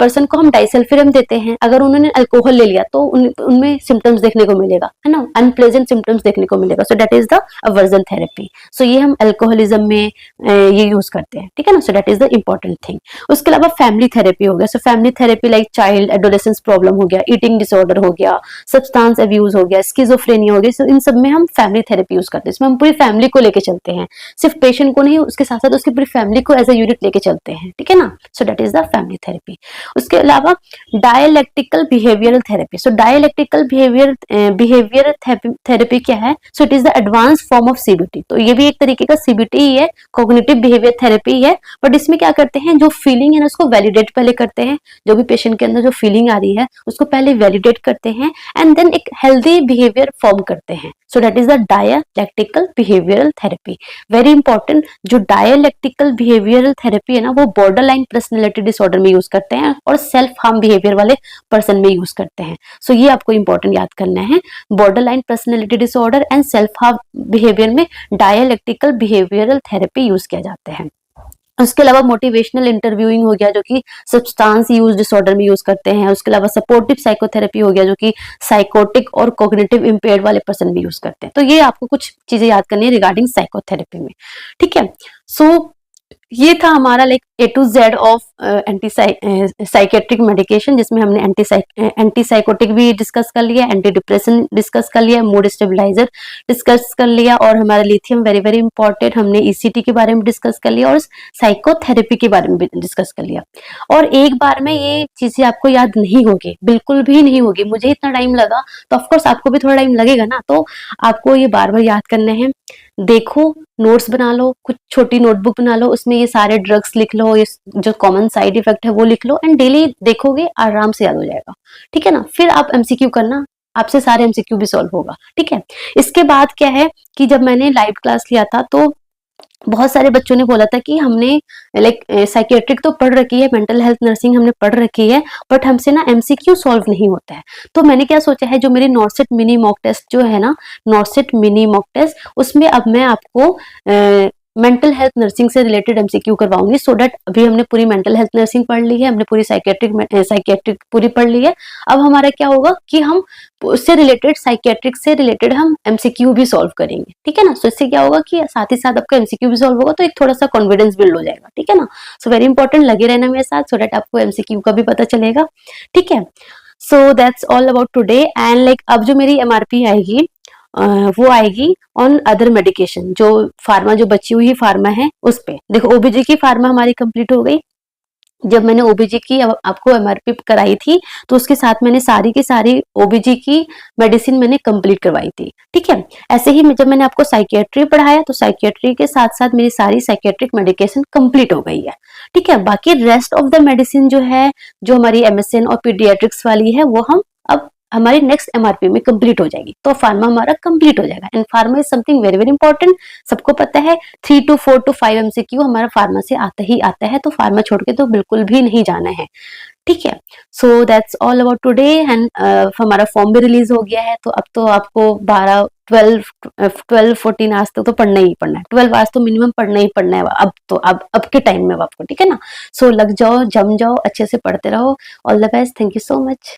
पर्सन को हम डाइसल्फीरम देते हैं, अगर उन्होंने अल्कोहल ले लिया तो उनमें सिम्टम्स देखने को मिलेगा, है ना, अनप्लेजेंट सिम्टम्स देखने को मिलेगा। So that is the aversion therapy. So ये हम अल्कोहलिज्म में ये यूज करते हैं, ठीक है ना। So that is the important thing. उसके अलावा फैमिली थेरेपी हो गया। So family therapy like child adolescence problem हो गया, ईटिंग डिसऑर्डर हो गया, सब्सटेंस अब्यूज हो गया, स्किजोफ्रेनिया हो गया। सो इन सब में हम फैमिली थेरेपी यूज करते हैं। इसमें हम पूरी फैमिली को लेके चलते हैं, सिर्फ पेशेंट को नहीं, उसके साथ साथ उसकी पूरी फैमिली को एज ए यूनिट लेके चलते हैं, ठीक है ना। So that is the family therapy. उसके अलावा डायलेक्टिकल बिहेवियरल थेरेपी। सो डायलेक्टिकल बिहेवियर थेरेपी क्या है? सो it is the advance form of CBT. तो ये भी एक तरीके का सीबीटी ही है, कॉग्निटिव बिहेवियर थेरेपी है। बट इसमें क्या करते हैं, जो फीलिंग है ना उसको वैलिडेट पहले करते हैं, जो भी पेशेंट के अंदर जो फीलिंग आ रही है उसको पहले वैलिडेट करते हैं एंड देन एक हेल्दी बिहेवियर फॉर्म करते हैं। So that is the dialectical behavioural therapy. Very important, जो डायलेक्टिकल बिहेवियरल थेरेपी है ना वो बॉर्डर लाइन पर्सनैलिटी डिसऑर्डर में यूज करते हैं और सेल्फ हार्म बिहेवियर वाले पर्सन में यूज करते हैं। सो ये आपको इंपॉर्टेंट याद करना है, border line personality disorder and self harm behaviour में डायलेक्टिकल बिहेवियरल थेरेपी यूज किया जाते हैं। उसके अलावा मोटिवेशनल इंटरव्यूइंग हो गया जो कि सब्सटेंस यूज डिसऑर्डर में यूज करते हैं। उसके अलावा सपोर्टिव साइकोथेरेपी हो गया जो कि साइकोटिक और कॉग्निटिव इम्पेयर्ड वाले पर्सन भी यूज करते हैं। तो ये आपको कुछ चीजें याद करनी है रिगार्डिंग साइकोथेरेपी में, ठीक है। सो ये था हमारा like A to Z of anti psychiatric medication, जिसमें हमने एंटी साइकोटिक भी डिस्कस कर लिया, एंटी डिप्रेशन डिस्कस कर लिया, मूड स्टेबलाइजर डिस्कस कर लिया, और हमारा लिथियम वेरी वेरी इंपॉर्टेंट, हमने ईसीटी के बारे में डिस्कस कर लिया और साइकोथेरेपी के बारे में भी डिस्कस कर लिया। और एक बार में ये चीजें आपको याद नहीं होगी, बिल्कुल भी नहीं होगी। मुझे इतना टाइम लगा तो ऑफकोर्स आपको भी थोड़ा टाइम लगेगा ना, तो आपको ये बार बार याद करने हैं। देखो, नोट्स बना लो, कुछ छोटी नोटबुक बना लो, उसमें ये सारे ड्रग्स लिख लो, ये जो कॉमन साइड इफेक्ट है वो लिख लो एंड डेली देखोगे, आराम से याद हो जाएगा, ठीक है ना। फिर आप एमसीक्यू करना, आपसे सारे एमसीक्यू भी सॉल्व होगा, ठीक है। इसके बाद क्या है कि जब मैंने लाइव क्लास लिया था तो बहुत सारे बच्चों ने बोला था कि हमने लाइक साइकियाट्रिक तो पढ़ रखी है, मेंटल हेल्थ नर्सिंग हमने पढ़ रखी है, बट हमसे ना एमसीक्यू सॉल्व नहीं होता है। तो मैंने क्या सोचा है, जो मेरी नॉर्सेट मिनी मॉक टेस्ट जो है ना, नॉर्सेट मिनी मॉक टेस्ट, उसमें अब मैं आपको मेंटल हेल्थ नर्सिंग से रिलेटेड एमसीक्यू करवाऊंगी। सो दैट अभी हमने पूरी मेंटल हेल्थ नर्सिंग पढ़ ली है, हमने पूरी साइकियाट्रिक पूरी पढ़ ली है। अब हमारा क्या होगा कि हम उससे रिलेटेड, साइकियाट्रिक से रिलेटेड हम एमसीक्यू भी सॉल्व करेंगे, ठीक है ना। सो इससे क्या होगा कि साथ ही साथ आपका एमसीक्यू भी सॉल्व होगा, तो एक थोड़ा सा कॉन्फिडेंस बिल्ड हो जाएगा, ठीक है ना। सो वेरी इंपॉर्टेंट, लगे रहना मेरे साथ, सो दैट आपको एमसीक्यू का भी पता चलेगा, ठीक है। So that's all about today. And like अब जो मेरी एमआरपी आएगी वो आएगी ऑन अदर मेडिकेशन, जो फार्मा, जो बची हुई फार्मा है उस पे। देखो, ओबीजी की फार्मा हमारी कंप्लीट हो गई। जब मैंने ओबीजी की आपको एमआरपी कराई थी तो उसके साथ मैंने सारी की सारी ओबीजी की मेडिसिन मैंने कंप्लीट करवाई थी, ठीक है। ऐसे ही जब मैंने आपको साइकियाट्री पढ़ाया तो साइकियाट्री के साथ साथ मेरी सारी साइकियाट्रिक मेडिकेशन कंप्लीट हो गई है, ठीक है। बाकी रेस्ट ऑफ द मेडिसिन जो है, जो हमारी एमएसएन और पीडियाट्रिक्स वाली है, वो हम अब हमारी नेक्स्ट एमआरपी में कंप्लीट हो जाएगी, तो फार्मा हमारा कंप्लीट हो जाएगा। And pharma is something very very important, सबको पता है 3 to 4 to 5 एमसीक्यू हमारा फार्मा से आता ही आता है, तो फार्मा छोड़ के तो बिल्कुल भी नहीं जाना है, ठीक है। So that's all about today. And हमारा फॉर्म भी रिलीज हो गया है, तो अब तो आपको 12-14 आवर्स तक तो पढ़ना ही पढ़ना है, 12 आवर्स तो मिनिमम पढ़ना ही पढ़ना है अब तो, अब के टाइम में आपको, ठीक है ना। सो लग जाओ, जम जाओ, अच्छे से पढ़ते रहो। All the best, thank you so much.